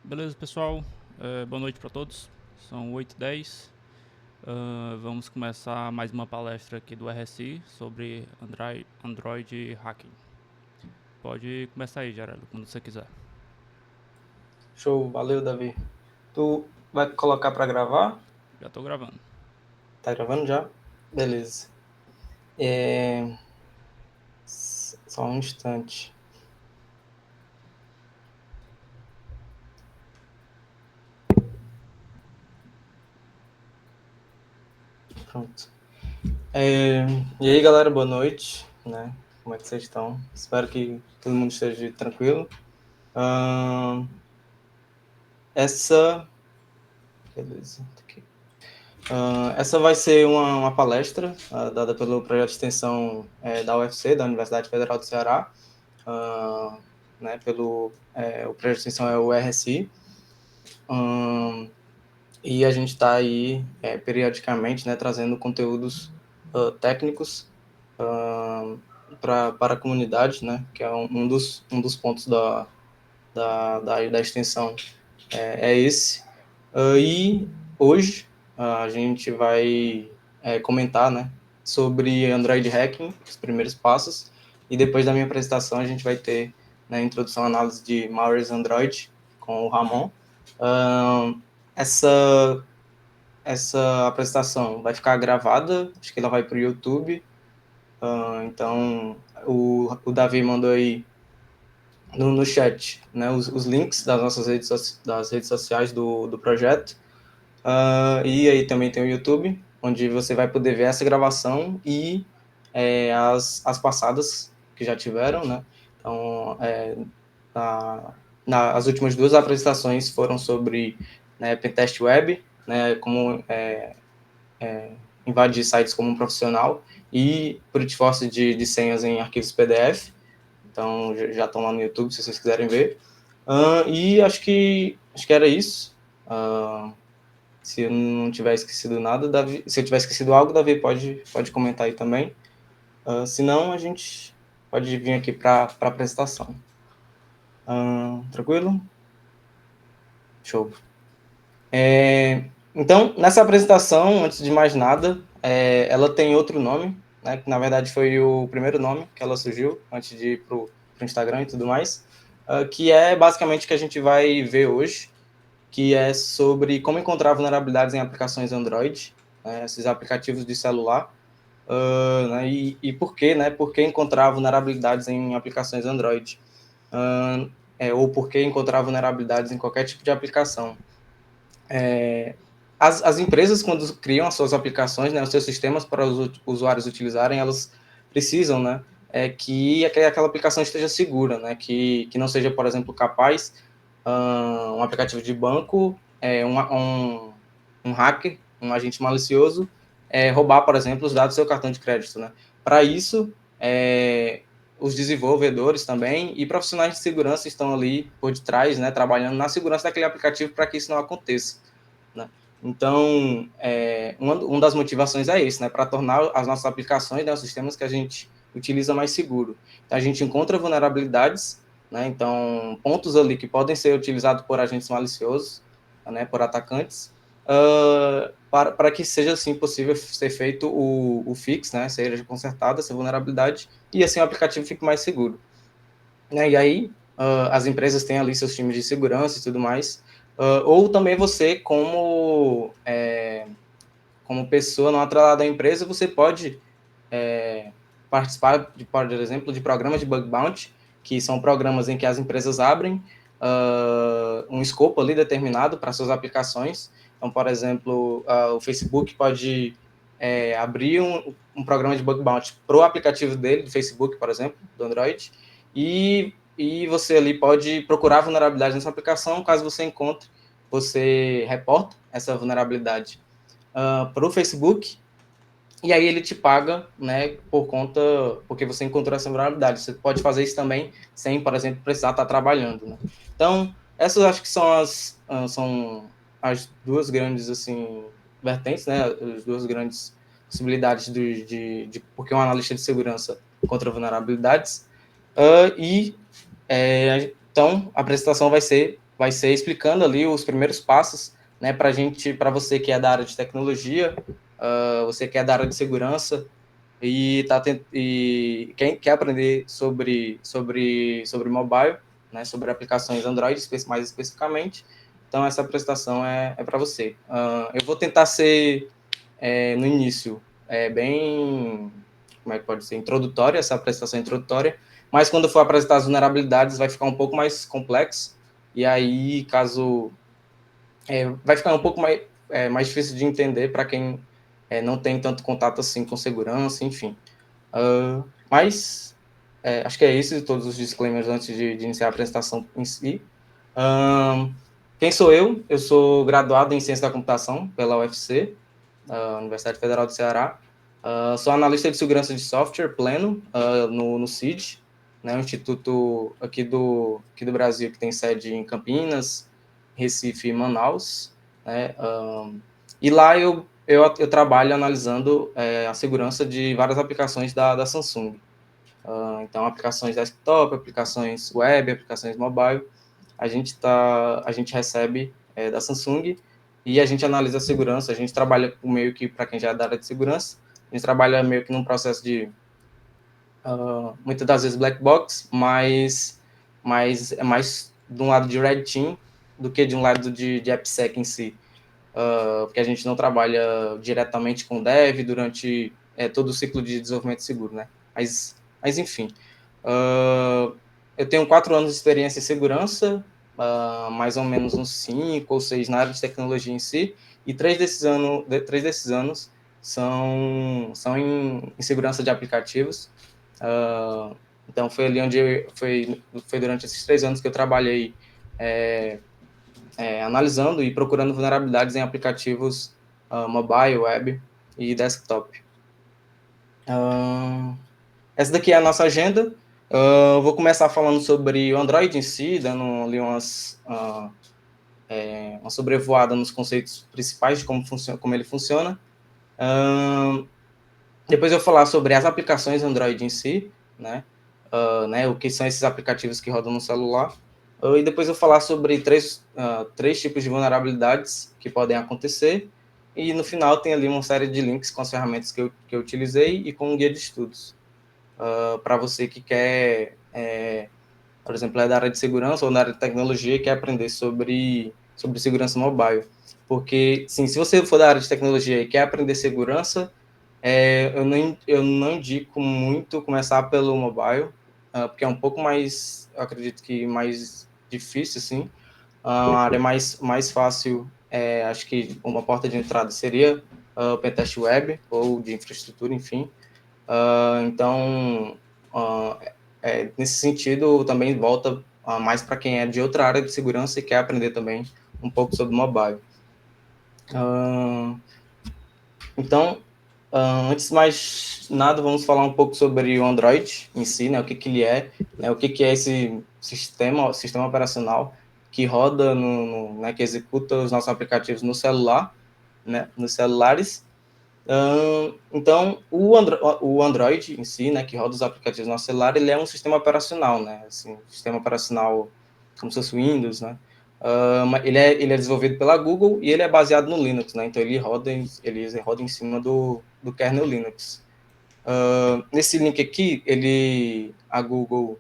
Beleza, pessoal? Boa noite para todos. São 8h10. Vamos começar mais uma palestra aqui do RSI sobre Android Hacking. Pode começar aí, Geraldo, quando você quiser. Show, valeu, Davi. Tu vai colocar para gravar? Já estou gravando. Tá gravando já? Beleza. Só um instante. Pronto. E aí, galera, boa noite, né? Como é que vocês estão? Espero que todo mundo esteja tranquilo. Beleza. Tá aqui. Essa vai ser uma palestra dada pelo projeto de extensão da UFC, da Universidade Federal do Ceará. Né, o projeto de extensão é o RSI. E a gente está aí periodicamente, né, trazendo conteúdos técnicos para a comunidade, né, que é um dos pontos da extensão é esse. E hoje a gente vai comentar, né, sobre Android Hacking, os primeiros passos, e depois da minha apresentação a gente vai ter, né, introdução à análise de malwares Android com o Ramon. Essa apresentação vai ficar gravada, acho que ela vai para o YouTube. Então, o Davi mandou aí no chat, né, os links das nossas redes sociais do projeto. E aí também tem o YouTube, onde você vai poder ver essa gravação e as passadas que já tiveram, né? Então, as últimas duas apresentações foram sobre, né, Pentest Web, né, como invadir sites como um profissional, e brute force de senhas em arquivos PDF. Então, já estão lá no YouTube, se vocês quiserem ver. E acho que era isso. Se eu não tiver esquecido nada, Davi, se eu tiver esquecido algo, Davi pode comentar aí também. Se não, a gente pode vir aqui para a apresentação. Tranquilo? Show. Então, nessa apresentação, antes de mais nada, ela tem outro nome, né, que na verdade foi o primeiro nome que ela surgiu, antes de ir para o Instagram e tudo mais, que é basicamente o que a gente vai ver hoje, que é sobre como encontrar vulnerabilidades em aplicações Android, né, esses aplicativos de celular, né, e por quê, né? Por que encontrar vulnerabilidades em aplicações Android? Ou por que encontrar vulnerabilidades em qualquer tipo de aplicação? As empresas, quando criam as suas aplicações, né, os seus sistemas para os usuários utilizarem, elas precisam, né, que aquela aplicação esteja segura, né, que não seja, por exemplo, capaz um aplicativo de banco, um hacker, um agente malicioso, roubar, por exemplo, os dados do seu cartão de crédito, né? Para isso, os desenvolvedores também e profissionais de segurança estão ali por detrás, né, trabalhando na segurança daquele aplicativo para que isso não aconteça, né? Então, uma das motivações é isso, né, para tornar as nossas aplicações, né, os sistemas que a gente utiliza mais seguro. Então, a gente encontra vulnerabilidades, né, então, pontos ali que podem ser utilizados por agentes maliciosos, né, por atacantes, para que seja, assim, possível ser feito o fix, né, seja consertada essa vulnerabilidade, e assim o aplicativo fique mais seguro. Né, e aí, as empresas têm ali seus times de segurança e tudo mais, ou também você, como pessoa não atrelada à empresa, você pode participar, por exemplo, de programas de bug bounty, que são programas em que as empresas abrem um escopo ali determinado para suas aplicações. Então, por exemplo, o Facebook pode abrir um programa de bug bounty para o aplicativo dele, do Facebook, por exemplo, do Android, e você ali pode procurar vulnerabilidade nessa aplicação. Caso você encontre, você reporta essa vulnerabilidade para o Facebook, e aí ele te paga, né, porque você encontrou essa vulnerabilidade. Você pode fazer isso também sem, por exemplo, precisar estar trabalhando, né? Então, essas acho que são as duas grandes, assim, vertentes, né, as duas grandes possibilidades de porque um analista de segurança encontra vulnerabilidades. Então, a apresentação vai ser vai ser explicando ali os primeiros passos, né, para você que é da área de tecnologia, você que é da área de segurança e quem quer aprender sobre mobile, né, sobre aplicações Android mais especificamente. Então essa apresentação é para você. Eu vou tentar ser no início bem, como é que pode ser, introdutória, essa apresentação introdutória, mas quando eu for apresentar as vulnerabilidades vai ficar um pouco mais complexo, e aí caso vai ficar um pouco mais difícil de entender para quem não tem tanto contato assim com segurança, enfim. Mas acho que é isso, todos os disclaimers antes de iniciar a apresentação em si. Quem sou eu? Eu sou graduado em Ciência da Computação pela UFC, Universidade Federal do Ceará. Sou analista de segurança de software pleno no CID, né, um instituto aqui do Brasil que tem sede em Campinas, Recife e Manaus. Né, e lá eu trabalho analisando a segurança de várias aplicações da Samsung. Então, aplicações desktop, aplicações web, aplicações mobile, a gente recebe da Samsung e a gente analisa a segurança. A gente trabalha meio que, para quem já é da área de segurança, a gente trabalha meio que num processo de, muitas das vezes, black box, mas é mais de um lado de red team do que de um lado de AppSec em si. Porque a gente não trabalha diretamente com dev durante todo o ciclo de desenvolvimento seguro, né? Mas enfim, eu tenho 4 anos de experiência em segurança, mais ou menos uns 5 ou 6 na área de tecnologia em si, e 3 desses anos são em segurança de aplicativos. Então foi ali onde foi durante esses 3 anos que eu trabalhei analisando e procurando vulnerabilidades em aplicativos mobile, web e desktop. Essa daqui é a nossa agenda. Vou começar falando sobre o Android em si, dando ali uma sobrevoada nos conceitos principais de como ele funciona. Depois eu vou falar sobre as aplicações Android em si, né? O que são esses aplicativos que rodam no celular. E depois eu vou falar sobre três tipos de vulnerabilidades que podem acontecer. E no final tem ali uma série de links com as ferramentas que eu utilizei e com um guia de estudos. Para você que quer, por exemplo, é da área de segurança ou da área de tecnologia e quer aprender sobre segurança mobile. Porque, sim, se você for da área de tecnologia e quer aprender segurança, eu não indico muito começar pelo mobile, porque é um pouco mais, eu acredito que mais difícil, assim. A área mais fácil, acho que uma porta de entrada seria o pentest web ou de infraestrutura, enfim. Então, nesse sentido, também volta mais para quem é de outra área de segurança e quer aprender também um pouco sobre mobile. Então, antes de mais nada, vamos falar um pouco sobre o Android em si, né? O que ele é, né? O que é esse sistema operacional que roda, né? Que executa os nossos aplicativos no celular, né? Nos celulares. Então, o Android em si, né? Que roda os aplicativos no celular, ele é um sistema operacional, né? Assim, sistema operacional como se fosse o Windows, né? Ele é desenvolvido pela Google e ele é baseado no Linux, né? Então ele roda em cima do kernel Linux. Nesse link aqui, a Google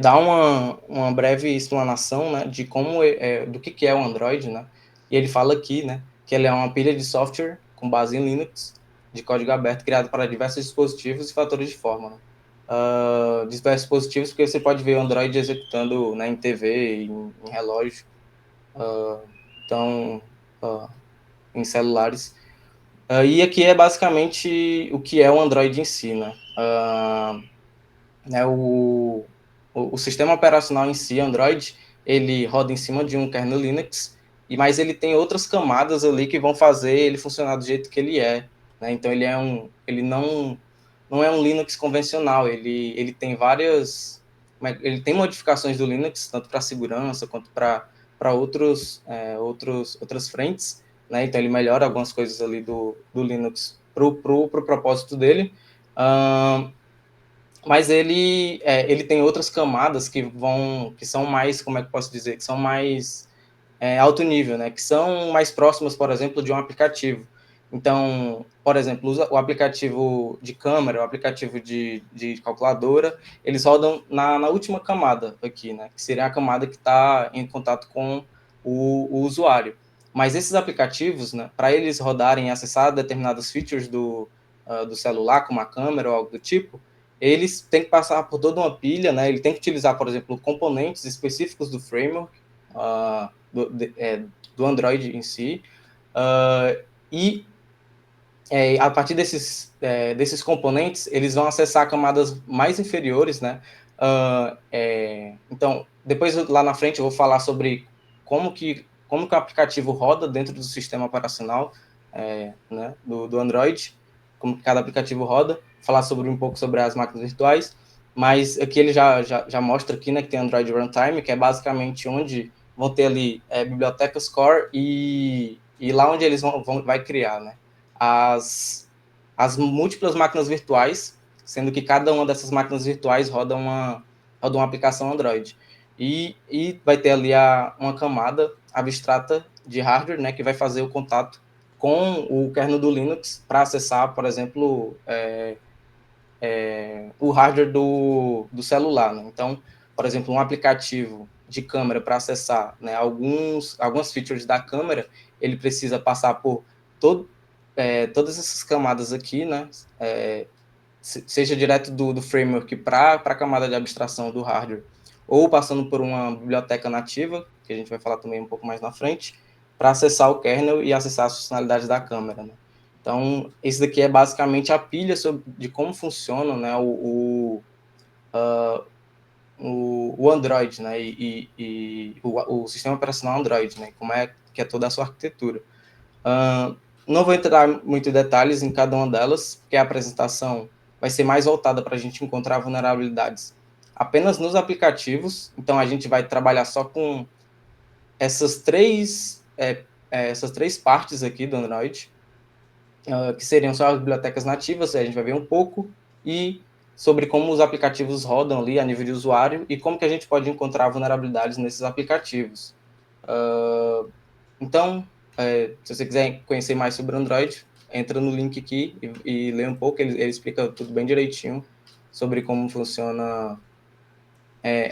dá uma breve explanação, né, de como do que é o Android, né? E ele fala aqui, né, que ele é uma pilha de software com base em Linux, de código aberto, criado para diversos dispositivos e fatores de forma, né? Diversos dispositivos, porque você pode ver o Android executando, né, em TV, em relógio, então, em celulares. E aqui é basicamente o que é o Android em si, né? O sistema operacional em si, Android, ele roda em cima de um kernel Linux, mas ele tem outras camadas ali que vão fazer ele funcionar do jeito que ele é, né? Então ele não é um Linux convencional, ele tem ele tem modificações do Linux tanto para segurança quanto para outras frentes, né? Então ele melhora algumas coisas ali do Linux pro propósito dele. mas ele tem outras camadas que são mais, como é que eu posso dizer, que são mais alto nível, né? Que são mais próximas, por exemplo, de um aplicativo. Então, por exemplo, o aplicativo de câmera, o aplicativo de calculadora, eles rodam na última camada aqui, né? Que seria a camada que está em contato com o usuário. Mas esses aplicativos, né, para eles rodarem e acessar determinadas features do celular, como a câmera ou algo do tipo, eles têm que passar por toda uma pilha, né? Ele tem que utilizar, por exemplo, componentes específicos do framework, uh, do Android em si, e a partir desses componentes, eles vão acessar camadas mais inferiores, né? Então, depois lá na frente eu vou falar sobre como que o aplicativo roda dentro do sistema operacional, né, do Android, como que cada aplicativo roda, falar sobre um pouco sobre as máquinas virtuais, mas aqui ele já mostra aqui, né, que tem Android Runtime, que é basicamente onde vão ter ali bibliotecas core e lá onde eles vai criar, né, as múltiplas máquinas virtuais, sendo que cada uma dessas máquinas virtuais roda uma aplicação Android. E vai ter ali uma camada abstrata de hardware, né, que vai fazer o contato com o kernel do Linux para acessar, por exemplo, o hardware do celular. Né? Então, por exemplo, um aplicativo de câmera para acessar, né, algumas features da câmera, ele precisa passar por todas essas camadas aqui, né, seja direto do framework para a camada de abstração do hardware, ou passando por uma biblioteca nativa, que a gente vai falar também um pouco mais na frente, para acessar o kernel e acessar as funcionalidades da câmera. Né? Então, esse daqui é basicamente a pilha de como funciona, né, o Android, né, e o sistema operacional Android, né, como é que é toda a sua arquitetura. Não vou entrar muito em detalhes em cada uma delas, porque a apresentação vai ser mais voltada para a gente encontrar vulnerabilidades apenas nos aplicativos. Então, a gente vai trabalhar só com essas essas três partes aqui do Android, que seriam só as bibliotecas nativas, a gente vai ver um pouco, e sobre como os aplicativos rodam ali a nível de usuário e como que a gente pode encontrar vulnerabilidades nesses aplicativos. Então, se você quiser conhecer mais sobre o Android, entra no link aqui e lê um pouco, ele explica tudo bem direitinho sobre como funciona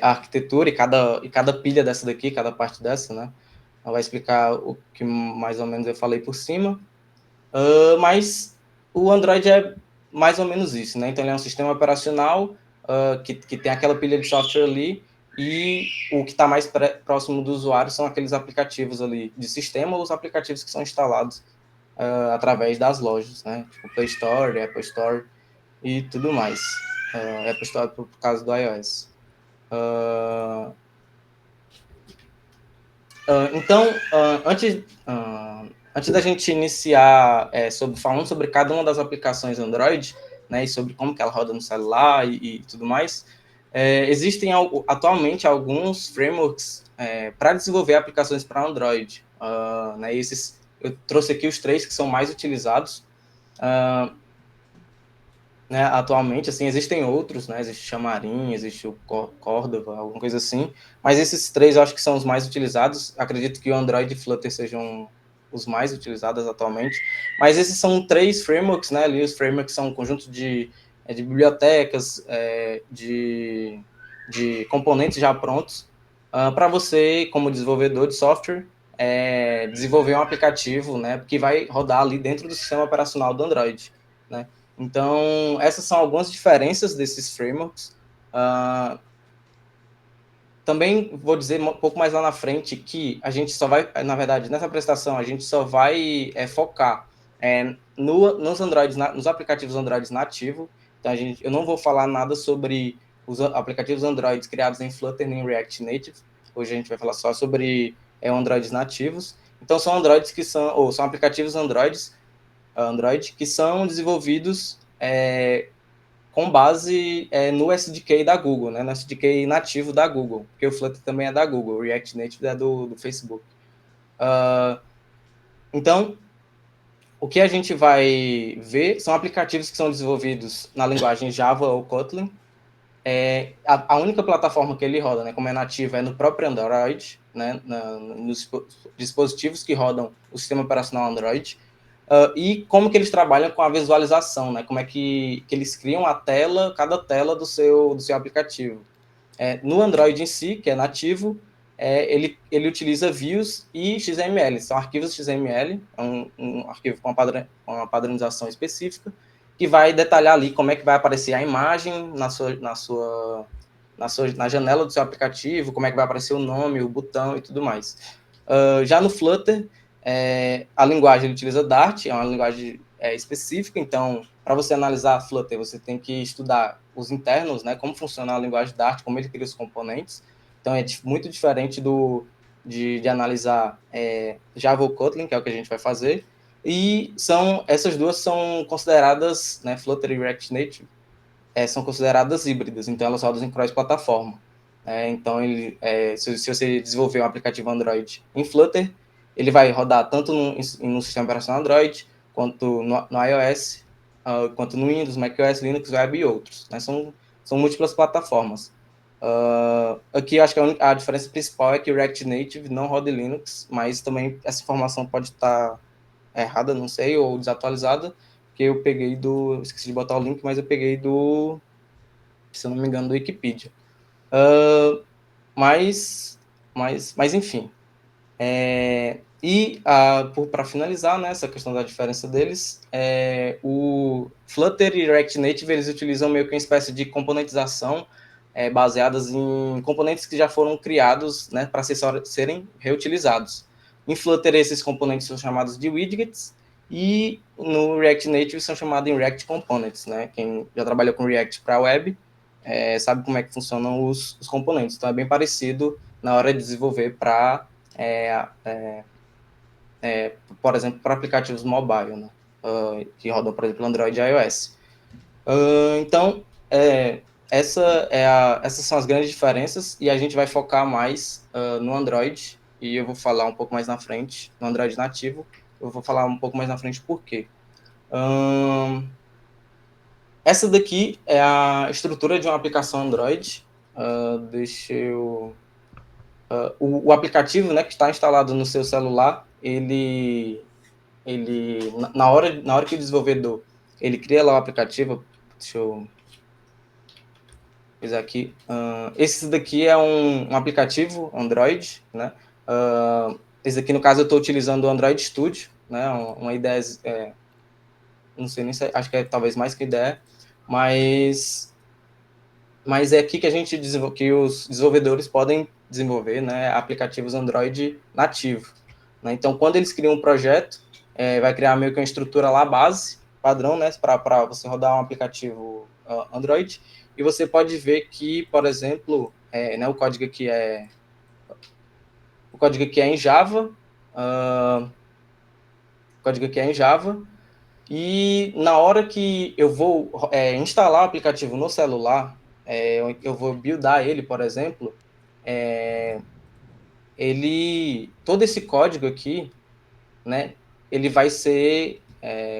a arquitetura e cada pilha dessa daqui, cada parte dessa, né? Ela vai explicar o que mais ou menos eu falei por cima. Mas o Android é mais ou menos isso, né? Então ele é um sistema operacional que tem aquela pilha de software ali e o que está mais próximo do usuário são aqueles aplicativos ali de sistema ou os aplicativos que são instalados através das lojas, né? Tipo Play Store, Apple Store e tudo mais. Apple Store por causa do iOS. Então, antes da gente iniciar falando sobre cada uma das aplicações Android, né, e sobre como que ela roda no celular e tudo mais, existem atualmente alguns frameworks para desenvolver aplicações para Android. Né, eu trouxe aqui os três que são mais utilizados. Né, atualmente, assim, existem outros, né, existe o Xamarin, existe o Cordova, alguma coisa assim, mas esses três eu acho que são os mais utilizados, acredito que o Android e Flutter sejam os mais utilizados atualmente, mas esses são três frameworks, né, ali os frameworks são um conjunto de bibliotecas, de componentes já prontos, para você, como desenvolvedor de software, desenvolver um aplicativo, né, que vai rodar ali dentro do sistema operacional do Android, né. Então, essas são algumas diferenças desses frameworks. Também vou dizer um pouco mais lá na frente que a gente só vai, na verdade, nessa apresentação, a gente só vai focar nos Androids, nos aplicativos Android nativos. Então, eu não vou falar nada sobre os aplicativos Android criados em Flutter nem React Native. Hoje a gente vai falar só sobre Androids nativos. Então, são Androids são aplicativos Android que são desenvolvidos com base no SDK da Google, né? No SDK nativo da Google, porque o Flutter também é da Google, o React Native é do Facebook. Então, o que a gente vai ver são aplicativos que são desenvolvidos na linguagem Java ou Kotlin, a única plataforma que ele roda, né, como é nativa, é no próprio Android, né, nos dispositivos que rodam o sistema operacional Android, e como que eles trabalham com a visualização, né, como é que eles criam a tela, cada tela do seu aplicativo. No Android em si, que é nativo, ele utiliza views e XML, são arquivos XML, é um arquivo com uma padronização específica, que vai detalhar ali como é que vai aparecer a imagem na janela do seu aplicativo, como é que vai aparecer o nome, o botão e tudo mais. Já no Flutter, a linguagem ele utiliza Dart, é uma linguagem específica, então, para você analisar Flutter, você tem que estudar os internos, né, como funciona a linguagem Dart, como ele cria os componentes. Então, é muito diferente de analisar Java ou Kotlin, que é o que a gente vai fazer. E essas duas são consideradas, né, Flutter e React Native, são consideradas híbridas, então elas rodam em cross-plataforma. Então, se você desenvolver um aplicativo Android em Flutter, ele vai rodar tanto no sistema operacional Android, quanto no iOS, quanto no Windows, macOS, Linux, Web e outros. Né? São múltiplas plataformas. Aqui, eu acho que a diferença principal é que o React Native não roda em Linux, mas também essa informação pode estar errada, não sei, ou desatualizada, porque eu peguei esqueci de botar o link, mas eu peguei se eu não me engano, do Wikipedia. Mas enfim. Para finalizar, né, essa questão da diferença deles, o Flutter e React Native, eles utilizam meio que uma espécie de componentização baseadas em componentes que já foram criados, né, para serem reutilizados. Em Flutter, esses componentes são chamados de widgets, e no React Native são chamados de React Components. Né? Quem já trabalhou com React para web sabe como é que funcionam os componentes. Então, é bem parecido na hora de desenvolver para, por exemplo, para aplicativos mobile, né? Que rodam, por exemplo, Android e iOS. Então, essas são as grandes diferenças, e a gente vai focar mais no Android, e eu vou falar um pouco mais na frente, no Android nativo, eu vou falar um pouco mais na frente por quê. Essa daqui é a estrutura de uma aplicação Android. Deixa eu... o aplicativo, né, que está instalado no seu celular, ele na hora que o desenvolvedor ele cria lá o aplicativo, deixa eu fazer aqui. Esse daqui é um aplicativo Android, né? Esse aqui, no caso, eu estou utilizando o Android Studio, né? Uma ideia, não sei nem se, acho que é talvez mais que ideia, mas é aqui que que os desenvolvedores podem desenvolver, né, aplicativos Android nativo. Né? Então, quando eles criam um projeto, vai criar meio que uma estrutura lá base, padrão, né, para você rodar um aplicativo Android, e você pode ver que, por exemplo, né, o código aqui é em Java, e na hora que eu vou instalar o aplicativo no celular, eu vou buildar ele, por exemplo, todo esse código aqui, né, ele vai ser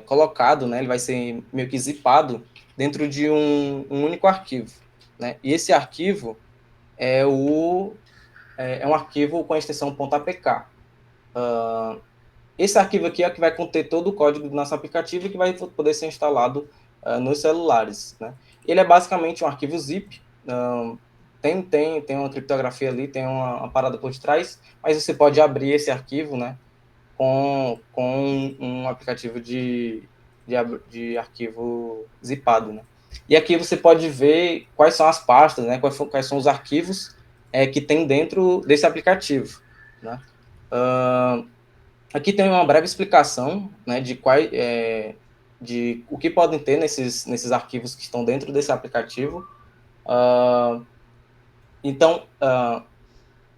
colocado, né, ele vai ser meio que zipado dentro de um único arquivo. Né? E esse arquivo é um arquivo com a extensão .apk. Esse arquivo aqui é o que vai conter todo o código do nosso aplicativo e que vai poder ser instalado nos celulares. Né? Ele é basicamente um arquivo zip, tem uma criptografia ali, tem uma parada por trás, mas você pode abrir esse arquivo, né, com um aplicativo de arquivo zipado. Né? E aqui você pode ver quais são as pastas, né, quais são os arquivos que tem dentro desse aplicativo. Né? Aqui tem uma breve explicação, né, de o que podem ter nesses arquivos que estão dentro desse aplicativo. Então,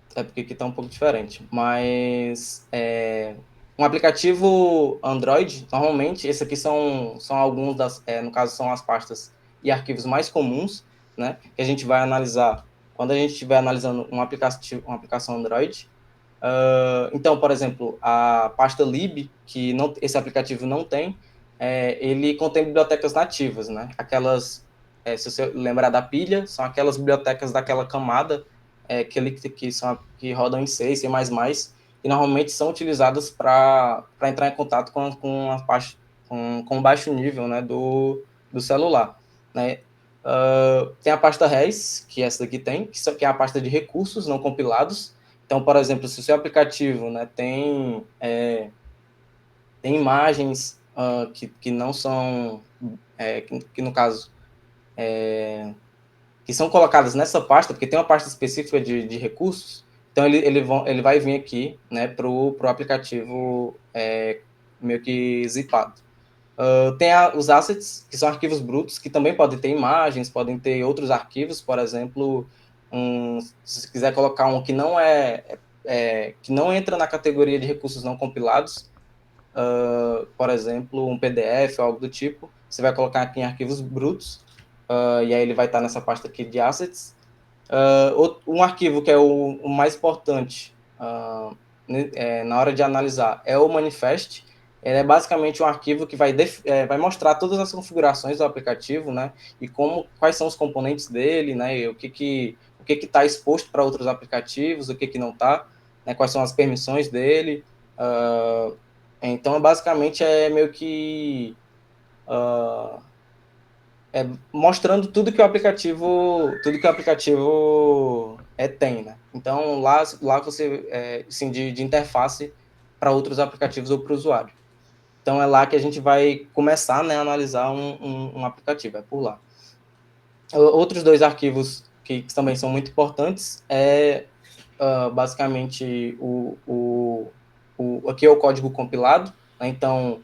porque aqui está um pouco diferente, mas um aplicativo Android, normalmente, esse aqui são alguns no caso, são as pastas e arquivos mais comuns, né, que a gente vai analisar quando a gente estiver analisando uma aplicação Android. Então, por exemplo, a pasta lib, que esse aplicativo não tem, ele contém bibliotecas nativas, né? Aquelas se você lembrar da pilha, são aquelas bibliotecas daquela camada que rodam em C, C++, e normalmente são utilizadas para entrar em contato com a parte com baixo nível, né, do celular, né? Tem a pasta res, que essa daqui tem, que é a pasta de recursos não compilados. Então, por exemplo, se o seu aplicativo, né, tem imagens que não são, que no caso, que são colocadas nessa pasta, porque tem uma pasta específica de recursos, então ele vai vir aqui, né, para o aplicativo meio que zipado. Tem os assets, que são arquivos brutos, que também podem ter imagens, podem ter outros arquivos, por exemplo, se você quiser colocar um que não que não entra na categoria de recursos não compilados, por exemplo, um PDF ou algo do tipo, você vai colocar aqui em arquivos brutos, e aí ele vai estar nessa pasta aqui de assets. Um arquivo que é o mais importante na hora de analisar é o manifest. Ele é basicamente um arquivo que vai mostrar todas as configurações do aplicativo, né, e quais são os componentes dele, né, e o que está exposto para outros aplicativos, o que não está, né, quais são as permissões dele. Então, basicamente, é meio que mostrando tudo que o aplicativo tem, né? Então, lá você, assim, de interface para outros aplicativos ou para o usuário. Então, é lá que a gente vai começar, né, a analisar um aplicativo, é por lá. Outros dois arquivos que também são muito importantes basicamente, aqui é o código compilado, né? Então,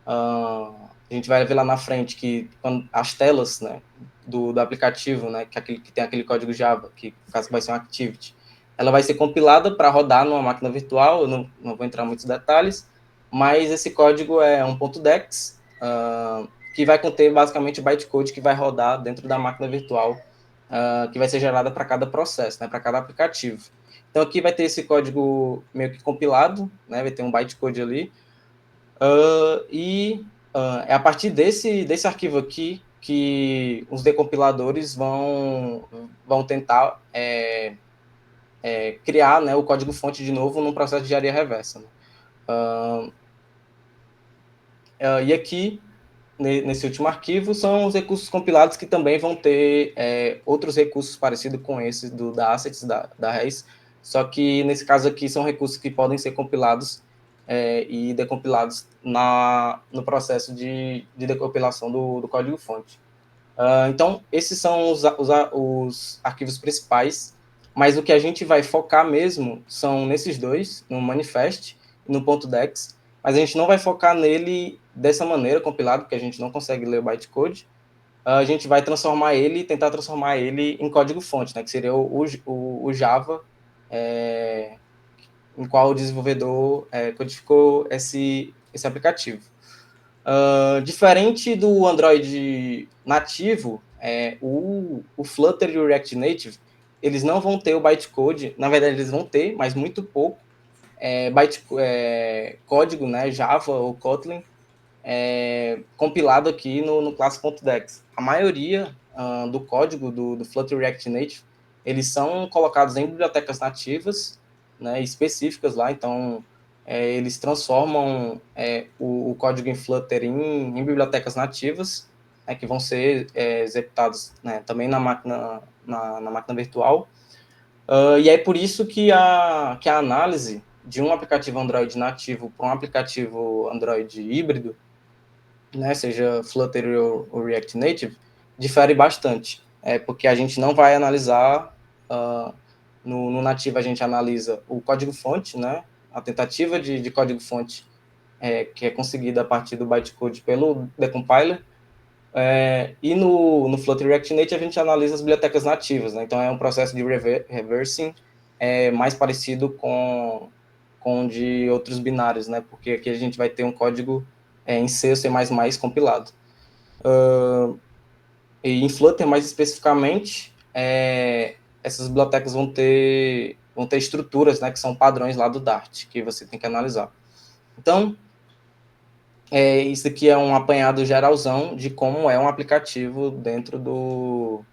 a gente vai ver lá na frente que as telas, né, do aplicativo, né, que tem aquele código Java, que no caso vai ser um activity, ela vai ser compilada para rodar numa máquina virtual. Eu não vou entrar em muitos detalhes, mas esse código é um .dex, que vai conter basicamente o bytecode que vai rodar dentro da máquina virtual, que vai ser gerada para cada processo, né, para cada aplicativo. Então, aqui vai ter esse código meio que compilado, né, vai ter um bytecode ali, é a partir desse arquivo aqui que os decompiladores vão tentar criar, né, o código-fonte de novo num processo de engenharia reversa, né? E aqui, nesse último arquivo, são os recursos compilados que também vão ter outros recursos parecidos com esse da assets, da res, só que nesse caso aqui são recursos que podem ser compilados e decompilados no processo de decompilação do código-fonte. Então, esses são os arquivos principais, mas o que a gente vai focar mesmo são nesses dois, no manifest e no .dex, mas a gente não vai focar nele dessa maneira, compilado, porque a gente não consegue ler o bytecode. A gente vai tentar transformar ele em código-fonte, né, que seria o Java, em qual o desenvolvedor codificou esse aplicativo. Diferente do Android nativo, o Flutter e o React Native, eles não vão ter o bytecode. Na verdade, eles vão ter, mas muito pouco, código, né, Java ou Kotlin, compilado aqui no class.dex. A maioria do código do Flutter e React Native, eles são colocados em bibliotecas nativas, né, específicas lá. Então, eles transformam o código em Flutter em bibliotecas nativas, né, que vão ser executados, né, também na máquina virtual. E é por isso que a análise de um aplicativo Android nativo para um aplicativo Android híbrido, né, seja Flutter ou React Native, difere bastante. Porque a gente não vai analisar, no nativo a gente analisa o código-fonte, né, a tentativa de código-fonte que é conseguida a partir do bytecode pelo decompiler, e no Flutter React Native a gente analisa as bibliotecas nativas, né? Então é um processo de reversing mais parecido com de outros binários, né? Porque aqui a gente vai ter um código em C ou C++ compilado. E em Flutter, mais especificamente, essas bibliotecas vão ter estruturas, né, que são padrões lá do Dart, que você tem que analisar. Então, Isso aqui é um apanhado geralzão de como é um aplicativo dentro do...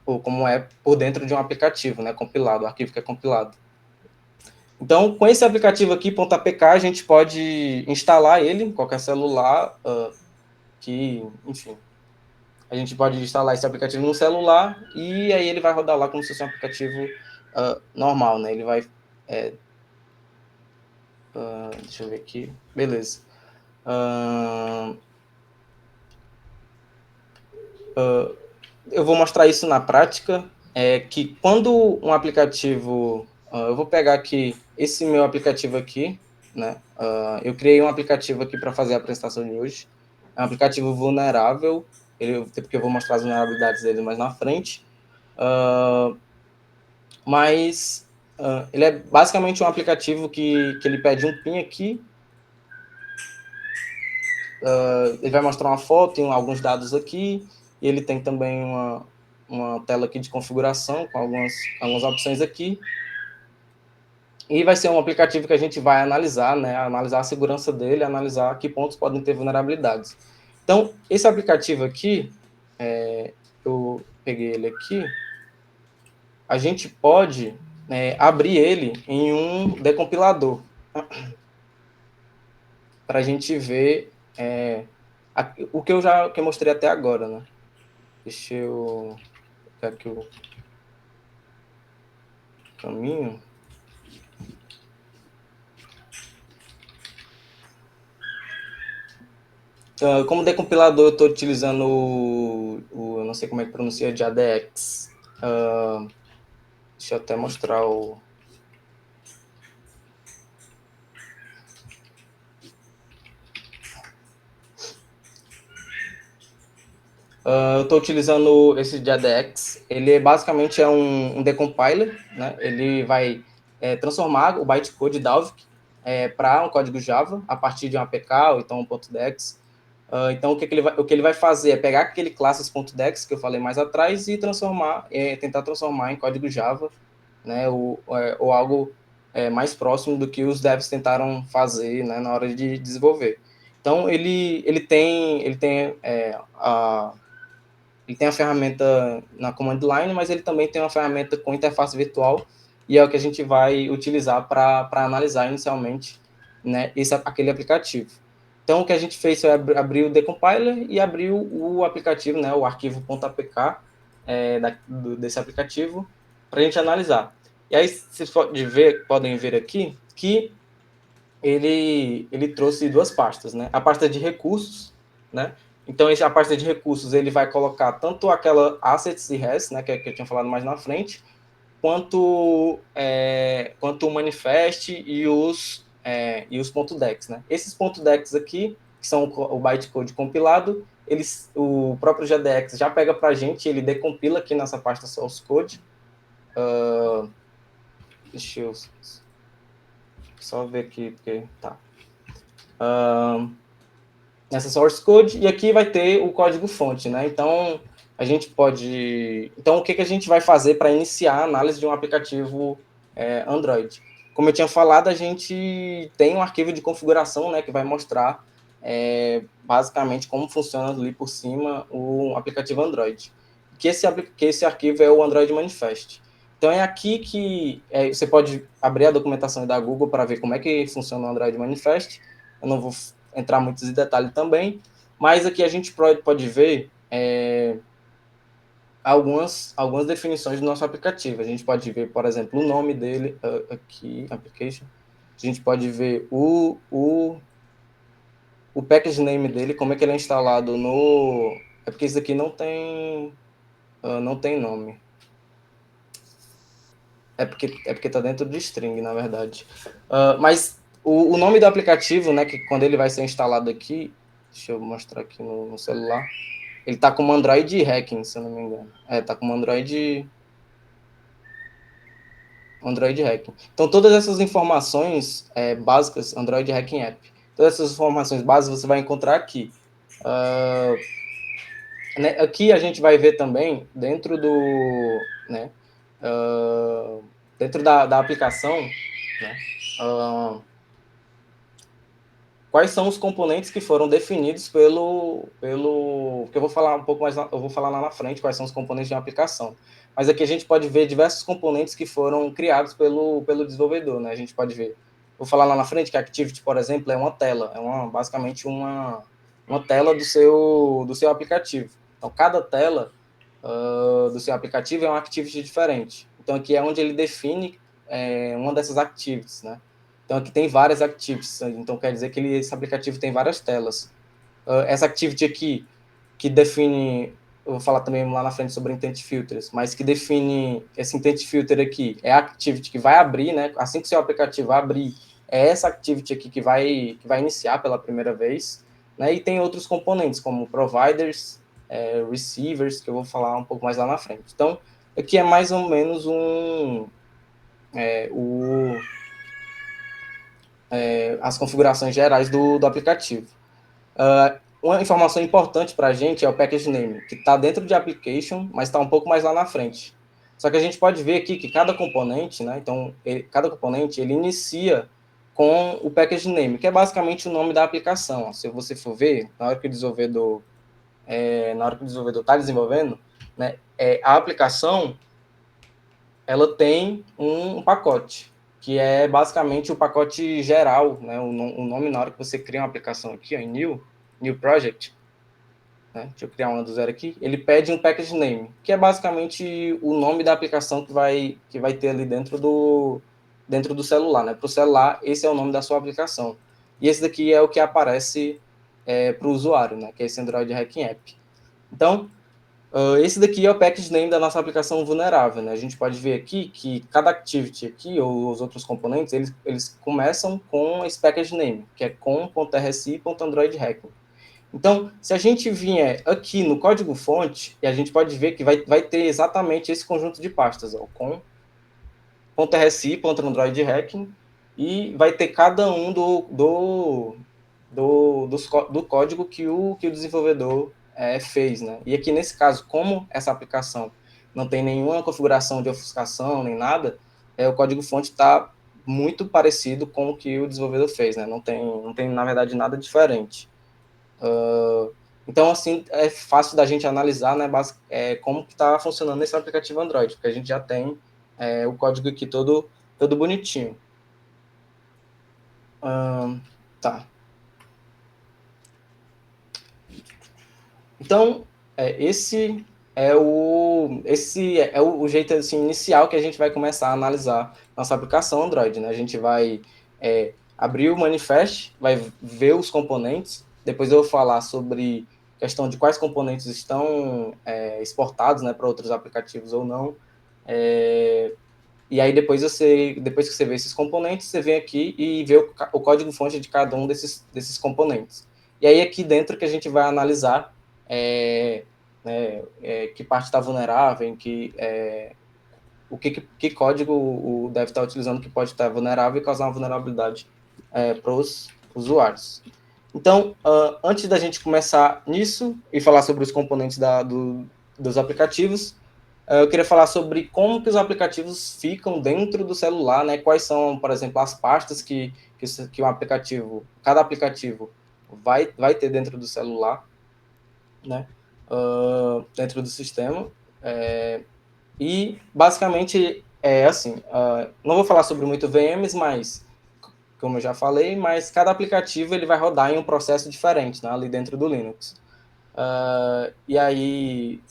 ou como é por dentro de um aplicativo, né, compilado, o arquivo que é compilado. Então, com esse aplicativo aqui, .apk, a gente pode instalar ele em qualquer celular, que, enfim, a gente pode instalar esse aplicativo no celular e aí ele vai rodar lá como se fosse um aplicativo normal, né? Ele vai... deixa eu ver aqui. Beleza. Eu vou mostrar isso na prática, que quando um aplicativo... eu vou pegar aqui esse meu aplicativo aqui, né? Eu criei um aplicativo aqui para fazer a apresentação de hoje. É um aplicativo vulnerável, porque eu vou mostrar as vulnerabilidades dele mais na frente. Mas ele é basicamente um aplicativo que ele pede um PIN aqui. Ele vai mostrar uma foto e alguns dados aqui. E ele tem também uma tela aqui de configuração com algumas opções aqui. E vai ser um aplicativo que a gente vai analisar, né? Analisar a segurança dele, analisar que pontos podem ter vulnerabilidades. Então, esse aplicativo aqui, eu peguei ele aqui, a gente pode abrir ele em um decompilador para a gente ver o que que eu mostrei até agora, né? Deixa eu pegar aqui o caminho. Como decompilador, eu estou utilizando eu não sei como é que pronuncia, JADX. Deixa eu até mostrar o... eu estou utilizando esse JADX. Ele basicamente é um decompiler, né? Ele vai transformar o bytecode Dalvik para um código Java a partir de um APK ou então um .dex. Então, o que ele vai fazer é pegar aquele classes.dex que eu falei mais atrás e tentar transformar em código Java, né? Ou algo mais próximo do que os devs tentaram fazer, né, na hora de desenvolver. Então, ele tem a ferramenta na command line, mas ele também tem uma ferramenta com interface virtual, e é o que a gente vai utilizar para analisar inicialmente, né, aquele aplicativo. Então, o que a gente fez foi abrir o decompiler e abrir o aplicativo, né, o arquivo .apk desse aplicativo, para a gente analisar. E aí, vocês podem ver aqui que ele trouxe duas pastas, né? A pasta de recursos, né? Então, a pasta de recursos, ele vai colocar tanto aquela assets e res, né, que eu tinha falado mais na frente, quanto o manifest e os .dex, né? Esses .dex aqui, que são o bytecode compilado, o próprio JDX já pega para a gente, ele decompila aqui nessa pasta source code. Deixa eu só ver aqui, porque tá. Nessa source code, e aqui vai ter o código fonte, né? Então, a gente pode... Então, o que a gente vai fazer para iniciar a análise de um aplicativo Android? Como eu tinha falado, a gente tem um arquivo de configuração, né, que vai mostrar basicamente como funciona ali por cima o aplicativo Android. Que esse arquivo é o Android Manifest. Então, é aqui que você pode abrir a documentação da Google para ver como é que funciona o Android Manifest. Eu não vou entrar muito em detalhe também, mas aqui a gente pode ver algumas definições do nosso aplicativo. A gente pode ver, por exemplo, o nome dele aqui, application. A gente pode ver o package name dele, como é que ele é instalado no... É porque isso aqui não tem nome. É porque está dentro de string, na verdade. Mas o nome do aplicativo, né, que quando ele vai ser instalado aqui, deixa eu mostrar aqui no celular, ele está com Android Hacking, se eu não me engano. Está com Android Hacking. Então, todas essas informações básicas, Android Hacking App, todas essas informações básicas você vai encontrar aqui. Né, aqui a gente vai ver também, dentro do... Né, dentro da aplicação, né, quais são os componentes que foram definidos pelo que eu vou falar um pouco mais, eu vou falar lá na frente quais são os componentes de uma aplicação. Mas aqui a gente pode ver diversos componentes que foram criados pelo desenvolvedor, né? A gente pode ver, vou falar lá na frente que a Activity, por exemplo, é uma tela, basicamente uma tela do seu aplicativo. Então, cada tela do seu aplicativo é uma activity diferente. Então, aqui é onde ele define uma dessas activities, né? Então, aqui tem várias activities. Então, quer dizer que esse aplicativo tem várias telas. Essa activity aqui, que define... Eu vou falar também lá na frente sobre intent filters, mas que define esse intent filter aqui. É a activity que vai abrir, né? Assim que o seu aplicativo abrir, é essa activity aqui que vai iniciar pela primeira vez. Né? E tem outros componentes, como providers, receivers, que eu vou falar um pouco mais lá na frente. Então, aqui é mais ou menos as configurações gerais do aplicativo. Uma informação importante para a gente é o package name, que está dentro de application, mas está um pouco mais lá na frente. Só que a gente pode ver aqui que cada componente, né? Então, cada componente ele inicia com o package name, que é basicamente o nome da aplicação. Se você for ver, na hora que o desenvolvedor está desenvolvendo, né, a aplicação ela tem um pacote, que é basicamente o pacote geral, né, o nome na hora que você cria uma aplicação aqui, ó, em New Project, né, deixa eu criar uma do zero aqui, ele pede um package name, que é basicamente o nome da aplicação que vai ter ali dentro do celular, né, para o celular esse é o nome da sua aplicação, e esse daqui é o que aparece para o usuário, né, que é esse Android Hacking App. Então, esse daqui é o package name da nossa aplicação vulnerável, né? A gente pode ver aqui que cada activity aqui, ou os outros componentes, eles começam com esse package name, que é com.rsi.androidhacking. Então, se a gente vier aqui no código-fonte, e a gente pode ver que vai ter exatamente esse conjunto de pastas, ó, com.rsi.androidhacking, e vai ter cada um do código que o desenvolvedor fez, né? E aqui nesse caso, como essa aplicação não tem nenhuma configuração de ofuscação nem nada, o código-fonte está muito parecido com o que o desenvolvedor fez, né? Não tem na verdade nada diferente. Então, assim, é fácil da gente analisar, né, como que está funcionando esse aplicativo Android, porque a gente já tem o código aqui todo bonitinho. Tá. Então, esse é o jeito assim, inicial que a gente vai começar a analisar nossa aplicação Android, né? A gente vai abrir o manifest, vai ver os componentes, depois eu vou falar sobre questão de quais componentes estão exportados, né, para outros aplicativos ou não. E aí depois que você vê esses componentes, você vem aqui e vê o código-fonte de cada um desses componentes. E aí aqui dentro que a gente vai analisar que parte está vulnerável, que código o deve estar utilizando que pode estar vulnerável e causar uma vulnerabilidade para os usuários. Então, antes da gente começar nisso e falar sobre os componentes dos aplicativos, eu queria falar sobre como que os aplicativos ficam dentro do celular, né? Quais são, por exemplo, as pastas que cada aplicativo vai ter dentro do celular, né? Dentro do sistema. E, basicamente, assim, não vou falar sobre muito VMs, mas, como eu já falei, mas cada aplicativo ele vai rodar em um processo diferente, né, ali dentro do Linux. E aí,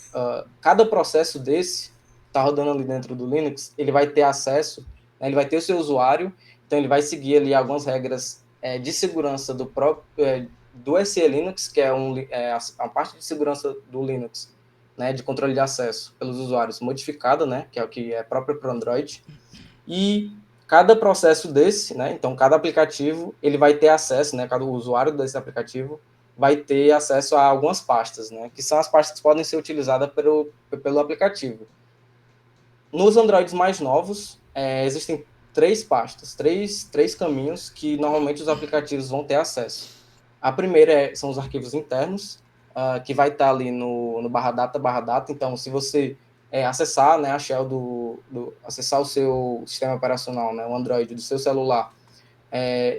cada processo desse, está rodando ali dentro do Linux, ele vai ter acesso, né, ele vai ter o seu usuário, então ele vai seguir ali algumas regras de segurança do próprio do SE Linux, que é a parte de segurança do Linux, né, de controle de acesso pelos usuários modificada, né, que é o que é próprio para o Android. E cada processo desse, né, então cada aplicativo, ele vai ter acesso, né, cada usuário desse aplicativo vai ter acesso a algumas pastas, né, que são as pastas que podem ser utilizadas pelo aplicativo. Nos Androids mais novos, existem três pastas, três caminhos que normalmente os aplicativos vão ter acesso. A primeira são os arquivos internos, que vai estar ali no /data. Então, se você acessar, né, a shell acessar o seu sistema operacional, né, o Android do seu celular,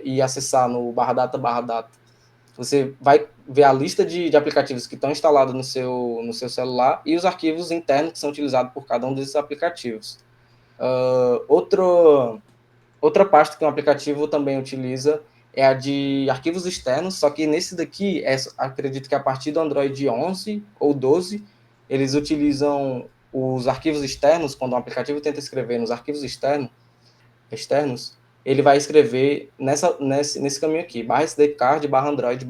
e acessar no /data, você vai ver a lista de aplicativos que estão instalados no seu celular e os arquivos internos que são utilizados por cada um desses aplicativos. Outra pasta que um aplicativo também utiliza é a de arquivos externos, só que nesse daqui, acredito que a partir do Android 11 ou 12, eles utilizam os arquivos externos, quando um aplicativo tenta escrever nos arquivos externos, ele vai escrever nesse caminho aqui, /sdcard, /android,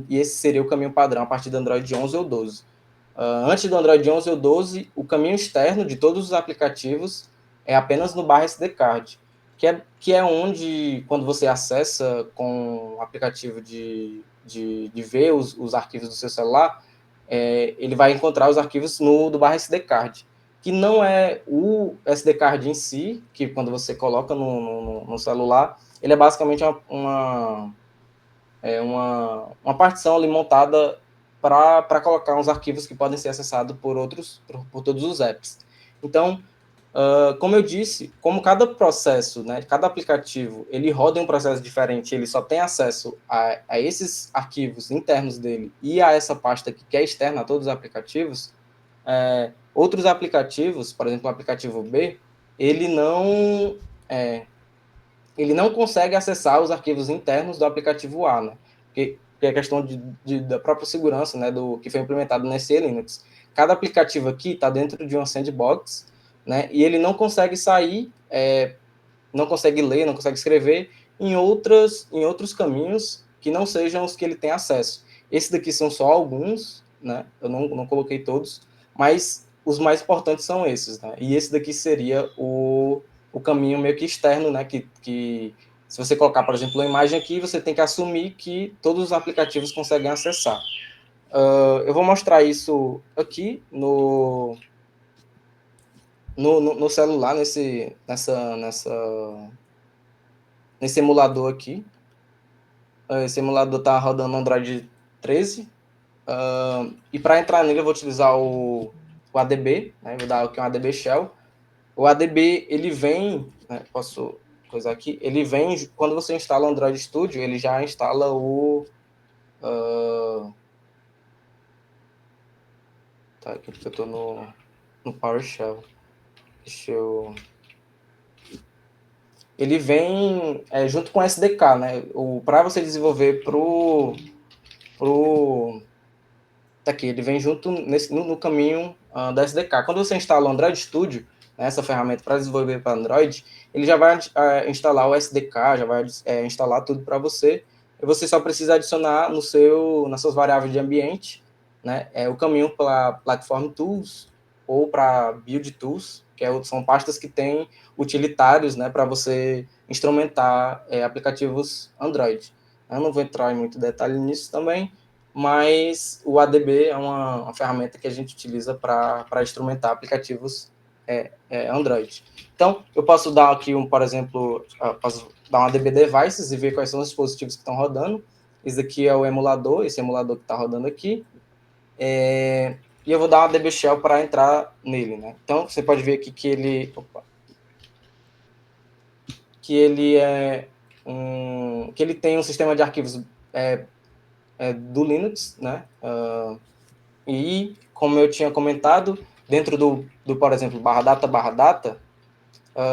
e esse seria o caminho padrão a partir do Android 11 ou 12. Antes do Android 11 ou 12, o caminho externo de todos os aplicativos é apenas no /sdcard, que é onde, quando você acessa com o aplicativo de ver os arquivos do seu celular, ele vai encontrar os arquivos do /sdcard, que não é o SD-card em si, que quando você coloca no celular, ele é basicamente uma partição ali montada para colocar uns arquivos que podem ser acessados por todos os apps. Então, como eu disse, como cada processo, né, cada aplicativo, ele roda em um processo diferente, ele só tem acesso a esses arquivos internos dele e a essa pasta que é externa a todos os aplicativos, outros aplicativos, por exemplo, o aplicativo B, ele não consegue acessar os arquivos internos do aplicativo A, né? Porque é questão da própria segurança, né, do que foi implementado nesse Linux. Cada aplicativo aqui está dentro de uma sandbox, né, e ele não consegue sair, não consegue ler, não consegue escrever em outros caminhos que não sejam os que ele tem acesso. Esses daqui são só alguns, né, eu não coloquei todos, mas os mais importantes são esses, né, e esse daqui seria o caminho meio que externo, né, que se você colocar, por exemplo, uma imagem aqui, você tem que assumir que todos os aplicativos conseguem acessar. Eu vou mostrar isso aqui no celular, nesse emulador aqui. Esse emulador está rodando no Android 13. E para entrar nele, eu vou utilizar o ADB, né, vou dar aqui um ADB Shell. O ADB, ele vem, né, posso coisar aqui, ele vem, quando você instala o Android Studio, ele já instala o... tá, aqui porque eu estou no PowerShell. Deixa eu... Ele vem junto com o SDK, né? Para você desenvolver tá aqui, ele vem junto no caminho da SDK. Quando você instala o Android Studio, né, essa ferramenta para desenvolver para Android, ele já vai instalar o SDK, já vai instalar tudo para você. E você só precisa adicionar nas suas variáveis de ambiente, né, o caminho para Platform Tools ou para Build Tools, que são pastas que têm utilitários, né, para você instrumentar aplicativos Android. Eu não vou entrar em muito detalhe nisso também, mas o ADB é uma ferramenta que a gente utiliza para instrumentar aplicativos Android. Então, eu posso dar aqui, por exemplo, posso dar um ADB Devices e ver quais são os dispositivos que estão rodando. Esse aqui é o emulador, esse emulador que está rodando aqui. E eu vou dar um ADB Shell para entrar nele, né? Então, você pode ver aqui que ele... que ele tem um sistema de arquivos do Linux, né? E, como eu tinha comentado, dentro por exemplo, /data,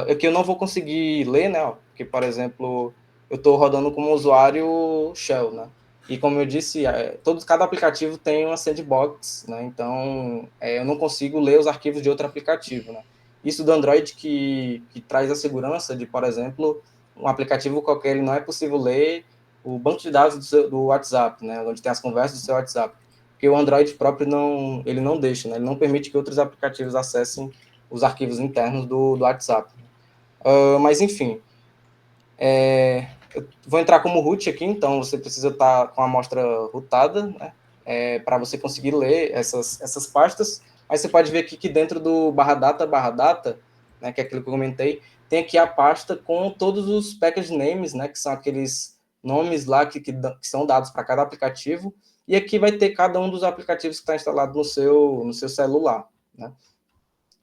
aqui eu não vou conseguir ler, né? Porque, por exemplo, eu estou rodando como usuário Shell, né? E, como eu disse, cada aplicativo tem uma sandbox, né? Então, eu não consigo ler os arquivos de outro aplicativo, né? Isso do Android que traz a segurança de, por exemplo, um aplicativo qualquer, ele não é possível ler o banco de dados do WhatsApp, né? Onde tem as conversas do seu WhatsApp. Porque o Android próprio ele não deixa, né? Ele não permite que outros aplicativos acessem os arquivos internos do WhatsApp. Mas, enfim, eu vou entrar como root aqui, então você precisa estar com a amostra rootada, né, para você conseguir ler essas pastas. Mas você pode ver aqui que dentro do /data, né, que é aquilo que eu comentei, tem aqui a pasta com todos os package names, né, que são aqueles nomes lá que são dados para cada aplicativo, e aqui vai ter cada um dos aplicativos que está instalado no seu celular, né.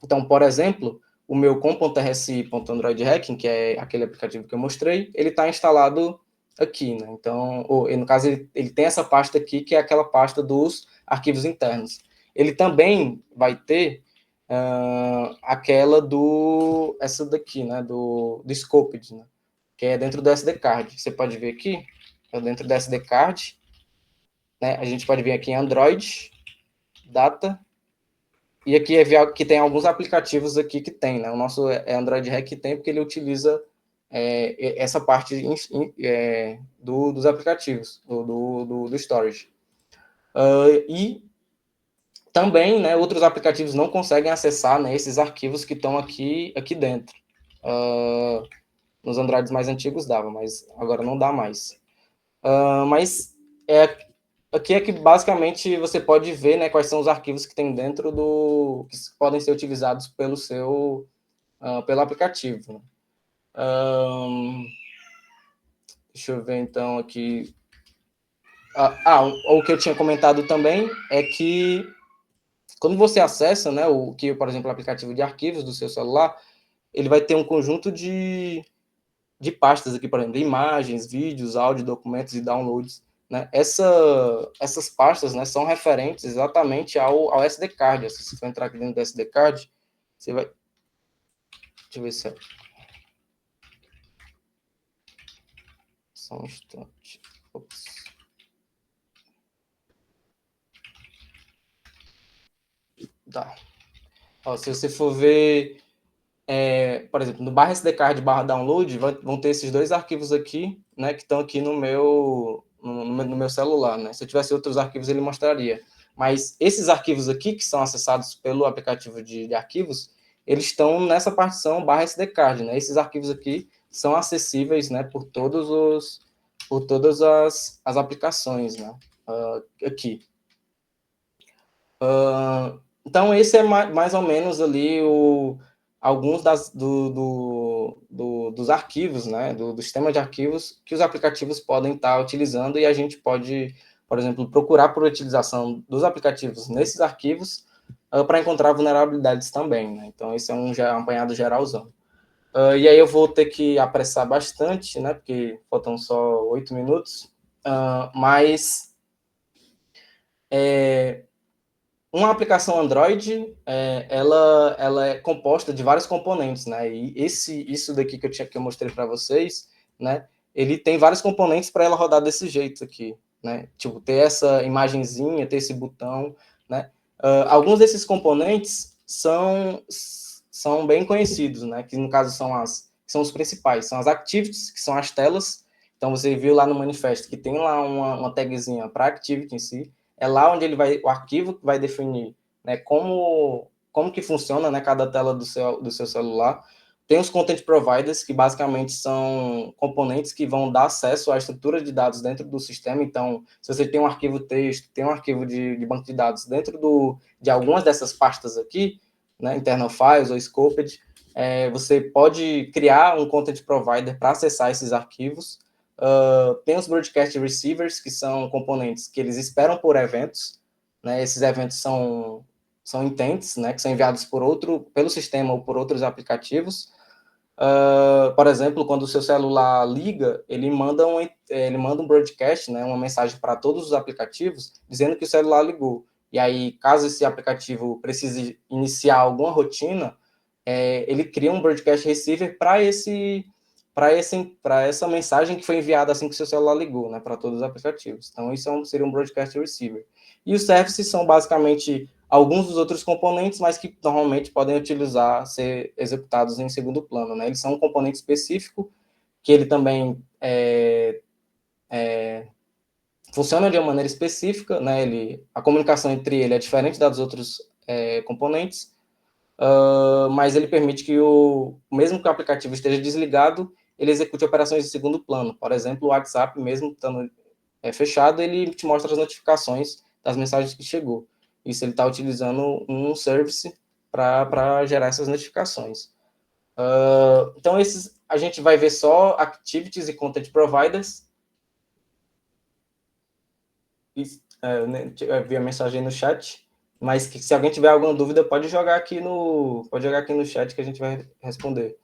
Então, por exemplo, o meu com.rsi.androidhacking, que é aquele aplicativo que eu mostrei, ele está instalado aqui, né? Então, no caso, ele tem essa pasta aqui, que é aquela pasta dos arquivos internos. Ele também vai ter aquela essa daqui, né? Do Scoped, né? Que é dentro do SD card. Você pode ver aqui, é dentro do SD card, né? A gente pode ver aqui em Android, Data, e aqui que tem alguns aplicativos aqui que tem, né? O nosso é Android Hack que tem, porque ele utiliza essa parte dos aplicativos, do storage. E também, né, outros aplicativos não conseguem acessar, né, esses arquivos que estão aqui dentro. Nos Androids mais antigos dava, mas agora não dá mais. Mas aqui é que basicamente você pode ver, né, quais são os arquivos que tem dentro que podem ser utilizados pelo aplicativo. Né? Deixa eu ver então aqui. O que eu tinha comentado também é que quando você acessa, né, por exemplo, o aplicativo de arquivos do seu celular, ele vai ter um conjunto de pastas aqui, por exemplo, de imagens, vídeos, áudio, documentos e downloads. Né? Essas pastas, né, são referentes exatamente ao SD card. Se você for entrar aqui dentro do SD card, você vai... Deixa eu ver se é... Só um instante. Ops. Tá. Ó, se você for ver, por exemplo, no barra SD card barra download, vão ter esses dois arquivos aqui, né, que estão aqui no meu celular. Né? Se eu tivesse outros arquivos, ele mostraria. Mas esses arquivos aqui, que são acessados pelo aplicativo de arquivos, eles estão nessa partição barra SD card. Né? Esses arquivos aqui são acessíveis, né, por todas as aplicações, né, aqui. Então, esse é mais ou menos ali alguns dos arquivos, né, do sistema de arquivos que os aplicativos podem estar utilizando, e a gente pode, por exemplo, procurar por utilização dos aplicativos nesses arquivos para encontrar vulnerabilidades também. Né? Então, esse é um apanhado geralzão. E aí eu vou ter que apressar bastante, né, porque faltam só 8 minutos, mas uma aplicação Android, ela é composta de vários componentes, né? E isso daqui que eu mostrei para vocês, né? Ele tem vários componentes para ela rodar desse jeito aqui, né? Tipo, ter essa imagenzinha, ter esse botão, né? Alguns desses componentes são bem conhecidos, né? Que no caso são os principais, são as activities, que são as telas. Então você viu lá no manifesto que tem lá uma tagzinha para activity em si. É lá onde o arquivo vai definir, né, como que funciona, né, cada tela do seu celular. Tem os content providers, que basicamente são componentes que vão dar acesso à estrutura de dados dentro do sistema. Então, se você tem um arquivo texto, tem um arquivo de banco de dados dentro de algumas dessas pastas aqui, né, internal files ou scoped, você pode criar um content provider para acessar esses arquivos. Tem os broadcast receivers, que são componentes que eles esperam por eventos, né? Esses eventos são intents, né? Que são enviados pelo sistema ou por outros aplicativos. Por exemplo, quando o seu celular liga, ele manda um broadcast, né? Uma mensagem para todos os aplicativos, dizendo que o celular ligou. E aí, caso esse aplicativo precise iniciar alguma rotina, ele cria um broadcast receiver para essa mensagem que foi enviada assim que o seu celular ligou, né, para todos os aplicativos. Então, isso seria um broadcast receiver. E os services são basicamente alguns dos outros componentes, mas que normalmente podem ser executados em segundo plano. Né? Eles são um componente específico, que ele também funciona de uma maneira específica, né? A comunicação entre ele é diferente das outros componentes, mas ele permite que mesmo que o aplicativo esteja desligado, ele execute operações de segundo plano. Por exemplo, o WhatsApp, mesmo estando fechado, ele te mostra as notificações das mensagens que chegou. Isso ele está utilizando um service para gerar essas notificações. Então, a gente vai ver só activities e content providers. Eu vi a mensagem no chat. Mas se alguém tiver alguma dúvida, pode jogar aqui no chat que a gente vai responder.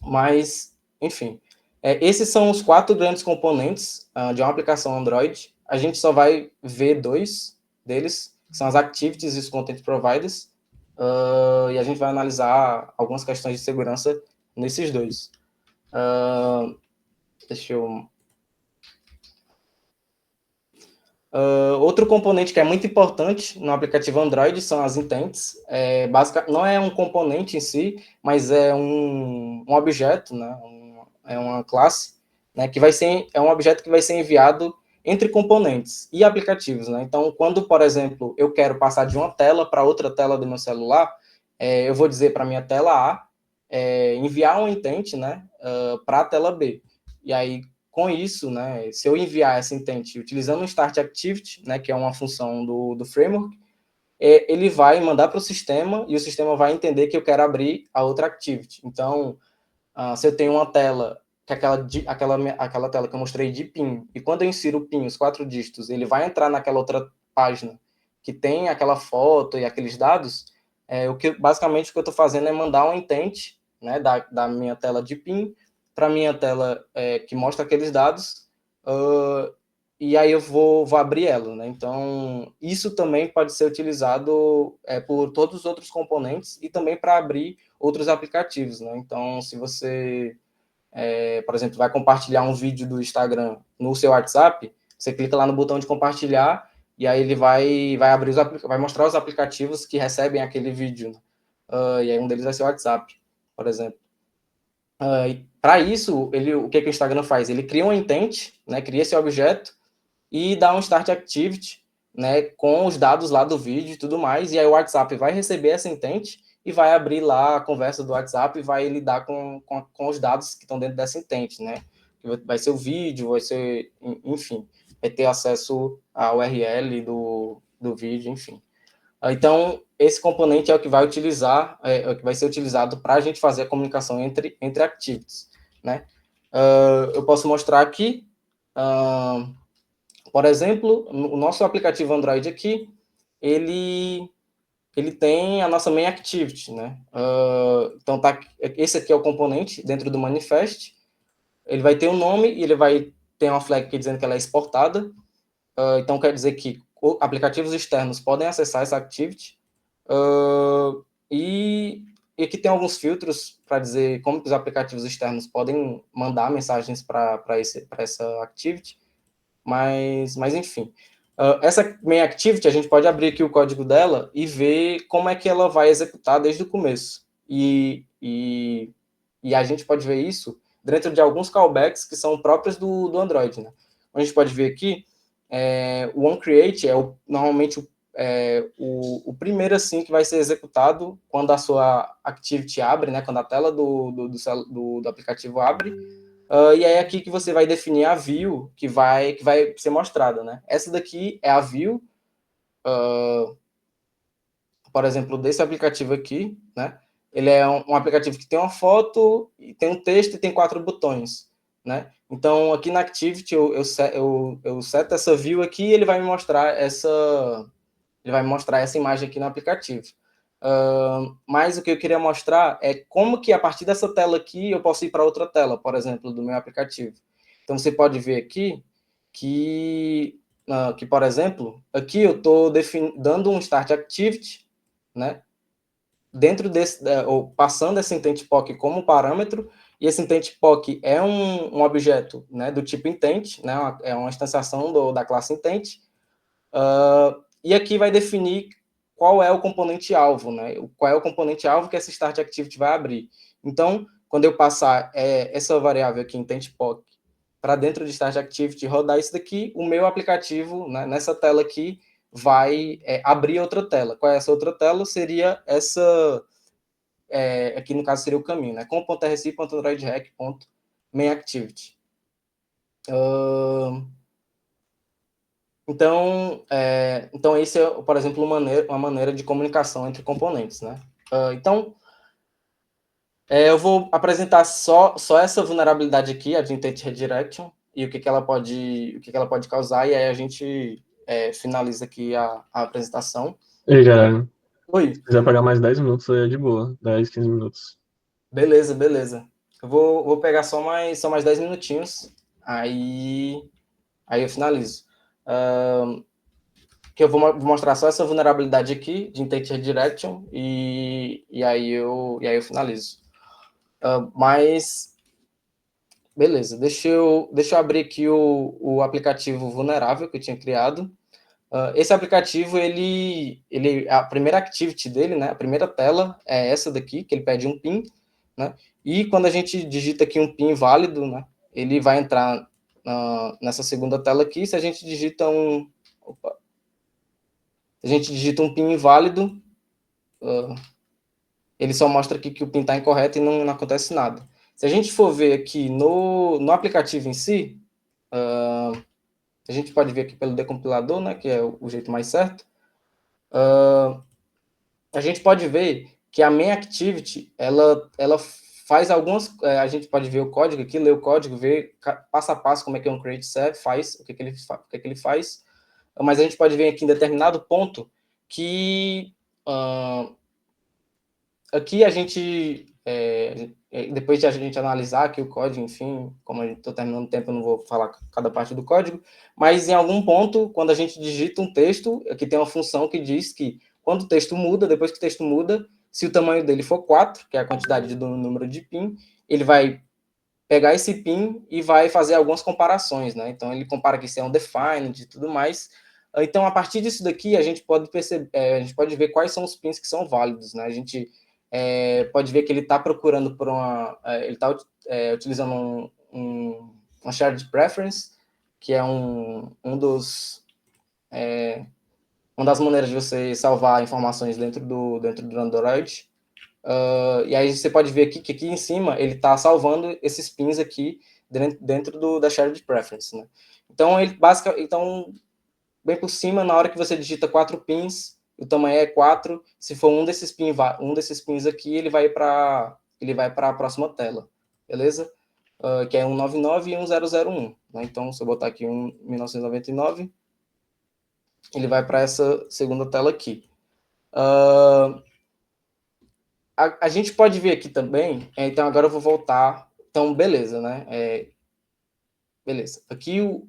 Mas, enfim, esses são os 4 grandes componentes de uma aplicação Android. A gente só vai ver 2 deles, que são as activities e os content providers, e a gente vai analisar algumas questões de segurança nesses 2. Deixa eu... outro componente que é muito importante no aplicativo Android são as intents. Não é um componente em si, mas é um objeto, né? É uma classe, né? Que vai ser um objeto que vai ser enviado entre componentes e aplicativos, né? Então, quando, por exemplo, eu quero passar de uma tela para outra tela do meu celular, eu vou dizer para minha tela A enviar um intent, né? Para a tela B. E aí, com isso, né, se eu enviar essa intent utilizando o start activity, né, que é uma função do framework, ele vai mandar para o sistema e o sistema vai entender que eu quero abrir a outra activity. Então, se eu tenho uma tela, que aquela tela que eu mostrei de PIN, e quando eu insiro o PIN, os 4 dígitos, ele vai entrar naquela outra página que tem aquela foto e aqueles dados, basicamente o que eu estou fazendo é mandar um intent, né, da minha tela de PIN para a minha tela que mostra aqueles dados, e aí eu vou abrir ela, né? Então, isso também pode ser utilizado por todos os outros componentes e também para abrir outros aplicativos, né? Então, se você, por exemplo, vai compartilhar um vídeo do Instagram no seu WhatsApp, você clica lá no botão de compartilhar e aí ele vai abrir vai mostrar os aplicativos que recebem aquele vídeo. E aí um deles vai ser o WhatsApp, por exemplo. Para isso, o que o Instagram faz? Ele cria um intent, né? Cria esse objeto e dá um start activity, né, com os dados lá do vídeo e tudo mais, e aí o WhatsApp vai receber essa intent e vai abrir lá a conversa do WhatsApp e vai lidar com os dados que estão dentro dessa intent, né? Vai ser o vídeo, vai ser, enfim, vai ter acesso à URL do vídeo, enfim. Então, esse componente é o que vai utilizar, é o que vai ser utilizado para a gente fazer a comunicação entre activities, né? Eu posso mostrar aqui, por exemplo, o nosso aplicativo Android aqui, ele tem a nossa main activity, né? Então, esse aqui é o componente dentro do manifest. Ele vai ter um nome e ele vai ter uma flag aqui dizendo que ela é exportada. Então, quer dizer que aplicativos externos podem acessar essa activity. E aqui tem alguns filtros para dizer como que os aplicativos externos podem mandar mensagens para essa activity. Mas enfim. Essa main activity, a gente pode abrir aqui o código dela e ver como é que ela vai executar desde o começo. E a gente pode ver isso dentro de alguns callbacks que são próprios do Android, né? A gente pode ver aqui, o onCreate normalmente o primeiro assim que vai ser executado quando a sua activity abre, né? Quando a tela do aplicativo abre. E é aqui que você vai definir a view que vai ser mostrada, né? Essa daqui é a view, por exemplo, desse aplicativo aqui, né? Ele é um aplicativo que tem uma foto, tem um texto e tem 4 botões, né? Então, aqui na Activity, eu seto essa view aqui e ele vai me mostrar essa imagem aqui no aplicativo. Mas o que eu queria mostrar é como que a partir dessa tela aqui eu posso ir para outra tela, por exemplo, do meu aplicativo. Então, você pode ver aqui que, por exemplo, aqui eu estou dando um Start Activity, né? Dentro desse, ou passando esse intent POC como parâmetro, e esse intent POC é um objeto, né, do tipo intent, né, é uma instanciação da classe intent, e aqui vai definir qual é o componente alvo, né, qual é o componente alvo que essa start activity vai abrir. Então, quando eu passar essa variável aqui, intent POC, para dentro de start activity, rodar isso daqui, o meu aplicativo, né, nessa tela aqui, vai abrir outra tela. Qual é essa outra tela? Seria essa, aqui no caso seria o caminho, né? com.rc.androidhack.mainActivity. Então, esse é, por exemplo, uma maneira de comunicação entre componentes, né? Então, eu vou apresentar só essa vulnerabilidade aqui, a de Intent Redirection, e o que ela pode causar, e aí a gente finaliza aqui a apresentação. Ei, galera, Oi. se quiser pagar mais 10 minutos, aí é de boa. 10, 15 minutos. Beleza, beleza. Eu vou pegar só mais 10 minutinhos, aí eu finalizo. Que eu vou mostrar só essa vulnerabilidade aqui de Intent Redirection e aí eu finalizo. Mas, beleza, deixa eu abrir aqui o aplicativo vulnerável que eu tinha criado. Esse aplicativo, a primeira activity dele, né, a primeira tela é essa daqui, que ele pede um PIN, né, e quando a gente digita aqui um PIN válido, né, ele vai entrar nessa segunda tela aqui. Se a gente digita um PIN inválido, ele só mostra aqui que o PIN está incorreto e não acontece nada. Se a gente for ver aqui no aplicativo em si, a gente pode ver aqui pelo decompilador, né, que é o jeito mais certo, a gente pode ver que a main activity, ela faz algumas, a gente pode ver o código aqui, ler o código, ver passo a passo como é que é um create set, faz, o que ele faz, mas a gente pode ver aqui em determinado ponto que aqui a gente, depois de a gente analisar aqui o código, enfim, como eu estou terminando o tempo, eu não vou falar cada parte do código, mas em algum ponto, quando a gente digita um texto, aqui tem uma função que diz que quando o texto muda, depois que o texto muda, se o tamanho dele for 4, que é a quantidade do número de PIN, ele vai pegar esse PIN e vai fazer algumas comparações, né? Então, ele compara que se é um defined e tudo mais. Então, a partir disso daqui, a gente pode perceber, a gente pode ver quais são os PINs que são válidos, né? A gente pode ver que ele está procurando por ele está utilizando uma shared preference, que é uma das maneiras de você salvar informações dentro do Android. E aí você pode ver aqui que aqui em cima ele está salvando esses pins aqui dentro da shared preference, né? Então, então, bem por cima, na hora que você digita 4 pins, o tamanho é 4. Se for um desses pins aqui, ele vai para a próxima tela, beleza? Que é 199 e 1001. Né? Então, se eu botar aqui 1999, ele vai para essa segunda tela aqui. A gente pode ver aqui também, então agora eu vou voltar. Então, beleza, né? Beleza. Aqui eu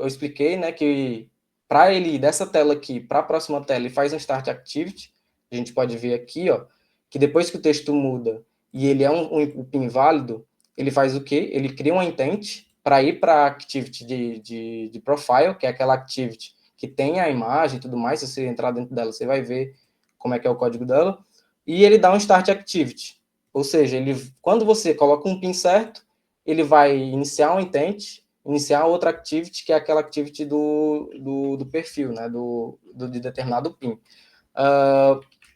expliquei, né, que para ele ir dessa tela aqui para a próxima tela, ele faz um Start Activity. A gente pode ver aqui, ó, que depois que o texto muda e ele é um PIN válido, ele faz o quê? Ele cria um intent para ir para a Activity de Profile, que é aquela Activity que tem a imagem e tudo mais. Se você entrar dentro dela, você vai ver como é que é o código dela. E ele dá um Start Activity. Ou seja, quando você coloca um PIN certo, ele vai iniciar um intent, iniciar outra activity, que é aquela activity do perfil, né, de determinado PIN.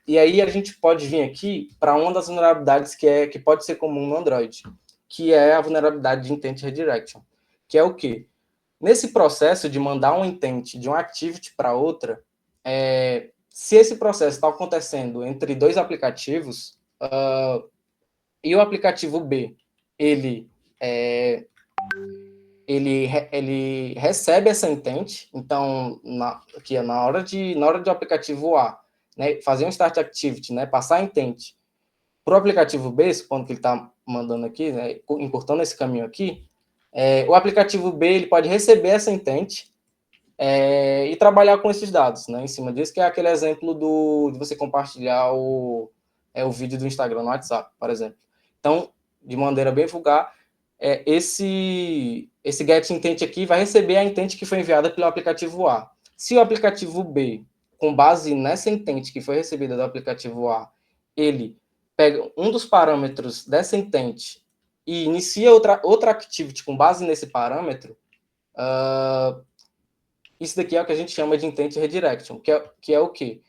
E aí a gente pode vir aqui para uma das vulnerabilidades que pode ser comum no Android, que é a vulnerabilidade de Intent Redirection, que é o quê? Nesse processo de mandar um intent de uma activity para outra, se esse processo está acontecendo entre dois aplicativos, e o aplicativo B, ele recebe essa intent. Então, aqui, na hora do aplicativo A, né, fazer um start activity, né, passar a intent para o aplicativo B, supondo que ele está mandando aqui, né, encurtando esse caminho aqui, o aplicativo B ele pode receber essa intent e trabalhar com esses dados, né, em cima disso, que é aquele exemplo de você compartilhar o vídeo do Instagram no WhatsApp, por exemplo. Então, de maneira bem vulgar, esse get intent aqui vai receber a intent que foi enviada pelo aplicativo A. Se o aplicativo B, com base nessa intent que foi recebida do aplicativo A, ele pega um dos parâmetros dessa intent e inicia outra activity com base nesse parâmetro, isso daqui é o que a gente chama de intent redirection, que é o quê?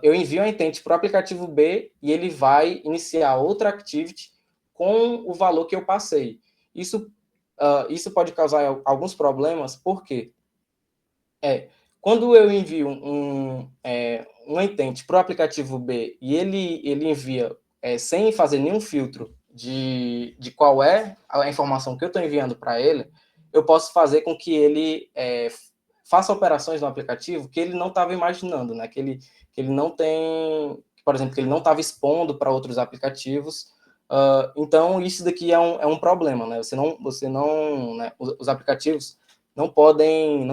Eu envio a intent para o aplicativo B e ele vai iniciar outra activity com o valor que eu passei. Isso pode causar alguns problemas, porque quando eu envio uma intent para o aplicativo B e ele envia sem fazer nenhum filtro de qual é a informação que eu estou enviando para ele, eu posso fazer com que ele faça operações no aplicativo que ele não estava imaginando, né? Que ele não tem, por exemplo, que ele não estava expondo para outros aplicativos. Então, isso daqui é um problema, né? Você não, né? Os aplicativos não podem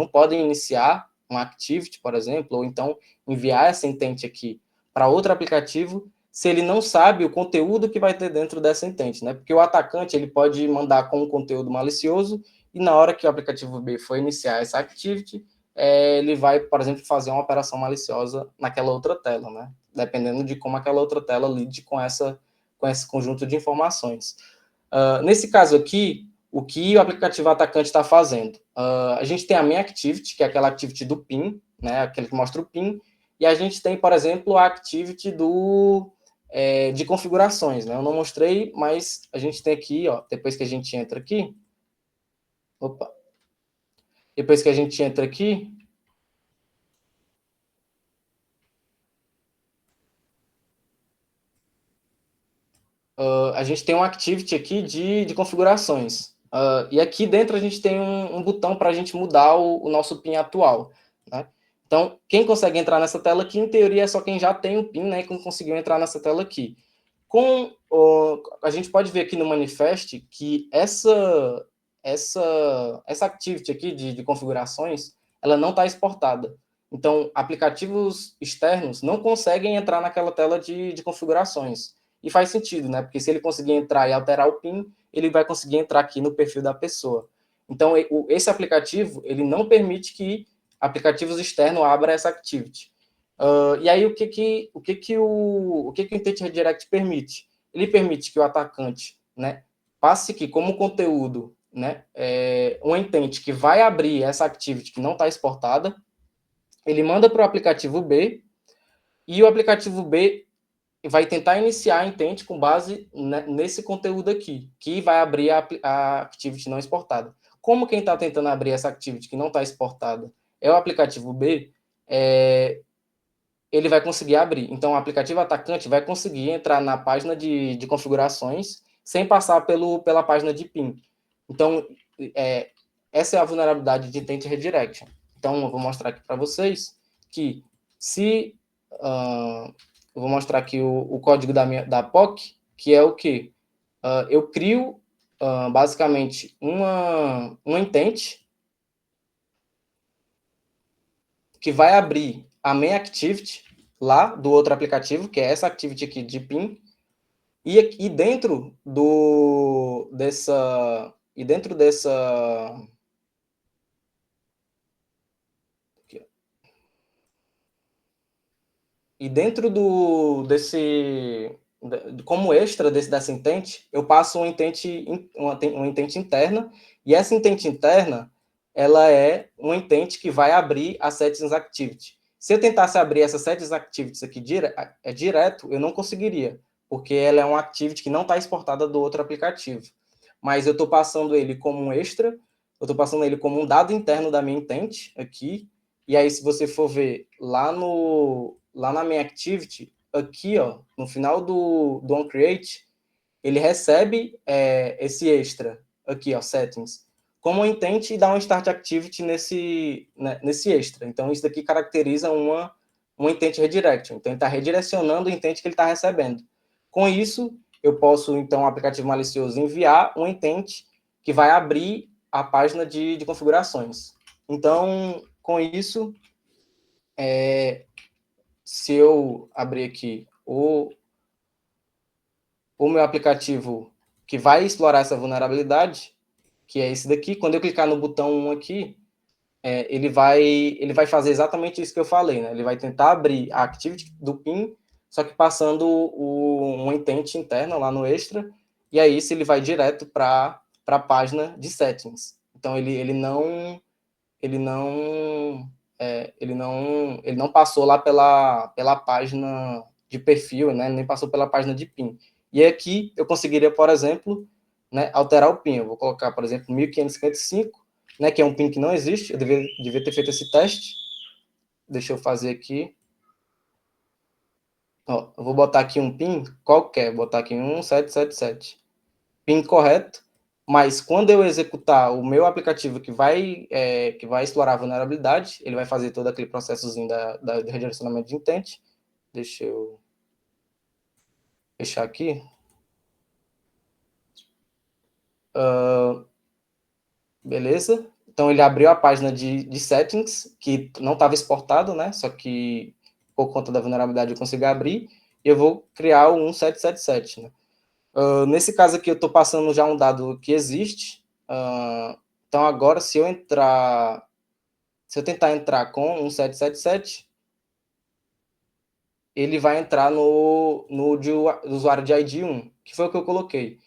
iniciar um activity, por exemplo, ou então enviar essa intent aqui para outro aplicativo se ele não sabe o conteúdo que vai ter dentro dessa intent, né? Porque o atacante ele pode mandar com um conteúdo malicioso e na hora que o aplicativo B for iniciar essa activity, ele vai, por exemplo, fazer uma operação maliciosa naquela outra tela, né? Dependendo de como aquela outra tela lide com esse conjunto de informações. Nesse caso aqui, o que o aplicativo atacante está fazendo? A gente tem a main activity, que é aquela activity do PIN, né? Aquele que mostra o PIN, e a gente tem, por exemplo, a activity de configurações, né? Eu não mostrei, mas a gente tem aqui, ó, depois que a gente entra aqui, depois que a gente entra aqui, a gente tem um activity aqui de configurações. E aqui dentro a gente tem um botão para a gente mudar o nosso PIN atual, né? Então, quem consegue entrar nessa tela aqui, em teoria, é só quem já tem o PIN, né, e quem conseguiu entrar nessa tela aqui. A gente pode ver aqui no manifest que essa activity aqui de configurações, ela não está exportada. Então, aplicativos externos não conseguem entrar naquela tela de configurações. E faz sentido, né? Porque se ele conseguir entrar e alterar o PIN, ele vai conseguir entrar aqui no perfil da pessoa. Então, esse aplicativo, ele não permite que aplicativos externos abram essa activity. E aí, o que o Intent Redirect permite? Ele permite que o atacante, né, passe aqui como conteúdo, né, um intent que vai abrir essa activity que não está exportada, ele manda para o aplicativo B, e o aplicativo B vai tentar iniciar a intent com base nesse conteúdo aqui, que vai abrir a activity não exportada. Como quem está tentando abrir essa activity que não está exportada é o aplicativo B, ele vai conseguir abrir. Então, o aplicativo atacante vai conseguir entrar na página de configurações sem passar pela página de PIN. Então, essa é a vulnerabilidade de Intent Redirection. Então, eu vou mostrar aqui para vocês que se... eu vou mostrar aqui o código da POC, que é o quê? Eu crio, basicamente, uma intent que vai abrir a main activity lá do outro aplicativo, que é essa activity aqui de PIN, e dentro dessa e dentro como extra dessa intent, eu passo uma intent interna, e essa intent interna, ela é uma intent que vai abrir a settings activity. Se eu tentasse abrir essa settings activity aqui direto, eu não conseguiria, porque ela é uma activity que não está exportada do outro aplicativo. Mas eu estou passando ele como um extra, eu estou passando ele como um dado interno da minha intent aqui, e aí se você for ver lá na minha activity, aqui, ó, no final do onCreate, ele recebe esse extra aqui, ó, settings, como um intent e dá um start activity nesse extra. Então, isso daqui caracteriza um intent redirection. Então, ele está redirecionando o intent que ele está recebendo. Com isso, eu posso, então, o aplicativo malicioso enviar um intent que vai abrir a página de configurações. Então, com isso, se eu abrir aqui o meu aplicativo que vai explorar essa vulnerabilidade, que é esse daqui, quando eu clicar no botão 1 aqui, ele vai fazer exatamente isso que eu falei, né? Ele vai tentar abrir a activity do PIN, só que passando um intent interno lá no extra, e aí isso ele vai direto para a página de settings. Então, ele não passou lá pela página de perfil, né? Nem passou pela página de PIN. E aqui eu conseguiria, por exemplo, né, alterar o PIN. Eu vou colocar, por exemplo, 1555, né, que é um PIN que não existe. Eu devia ter feito esse teste. Deixa eu fazer aqui. Ó, eu vou botar aqui um PIN qualquer. Vou botar aqui 1777. PIN correto. mas quando eu executar o meu aplicativo que vai explorar a vulnerabilidade, ele vai fazer todo aquele processozinho do redirecionamento de intent. Deixa eu fechar aqui. Beleza. Então, ele abriu a página de settings, que não estava exportado, né? Só que, por conta da vulnerabilidade, eu consigo abrir. E eu vou criar o 1777, né? Nesse caso aqui, eu estou passando já um dado que existe. Então, agora, se eu tentar entrar com 1777, ele vai entrar no usuário de ID 1, que foi o que eu coloquei.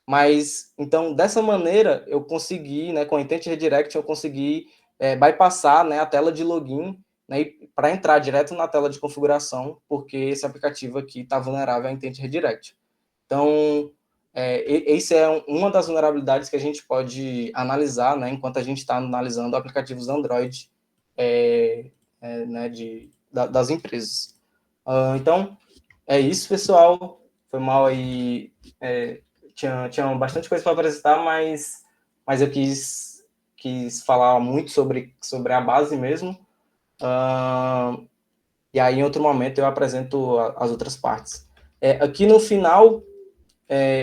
Mas, então, dessa maneira, eu consegui, né, com o Intent Redirect, eu consegui bypassar, né, a tela de login, né, para entrar direto na tela de configuração, porque esse aplicativo aqui está vulnerável a Intent Redirect. Então, esse é uma das vulnerabilidades que a gente pode analisar, né, enquanto a gente está analisando aplicativos Android né, das empresas. Então, é isso, pessoal. Foi mal aí. Tinha bastante coisa para apresentar, mas eu quis falar muito sobre a base mesmo. E aí, em outro momento, eu apresento as outras partes. Aqui no final,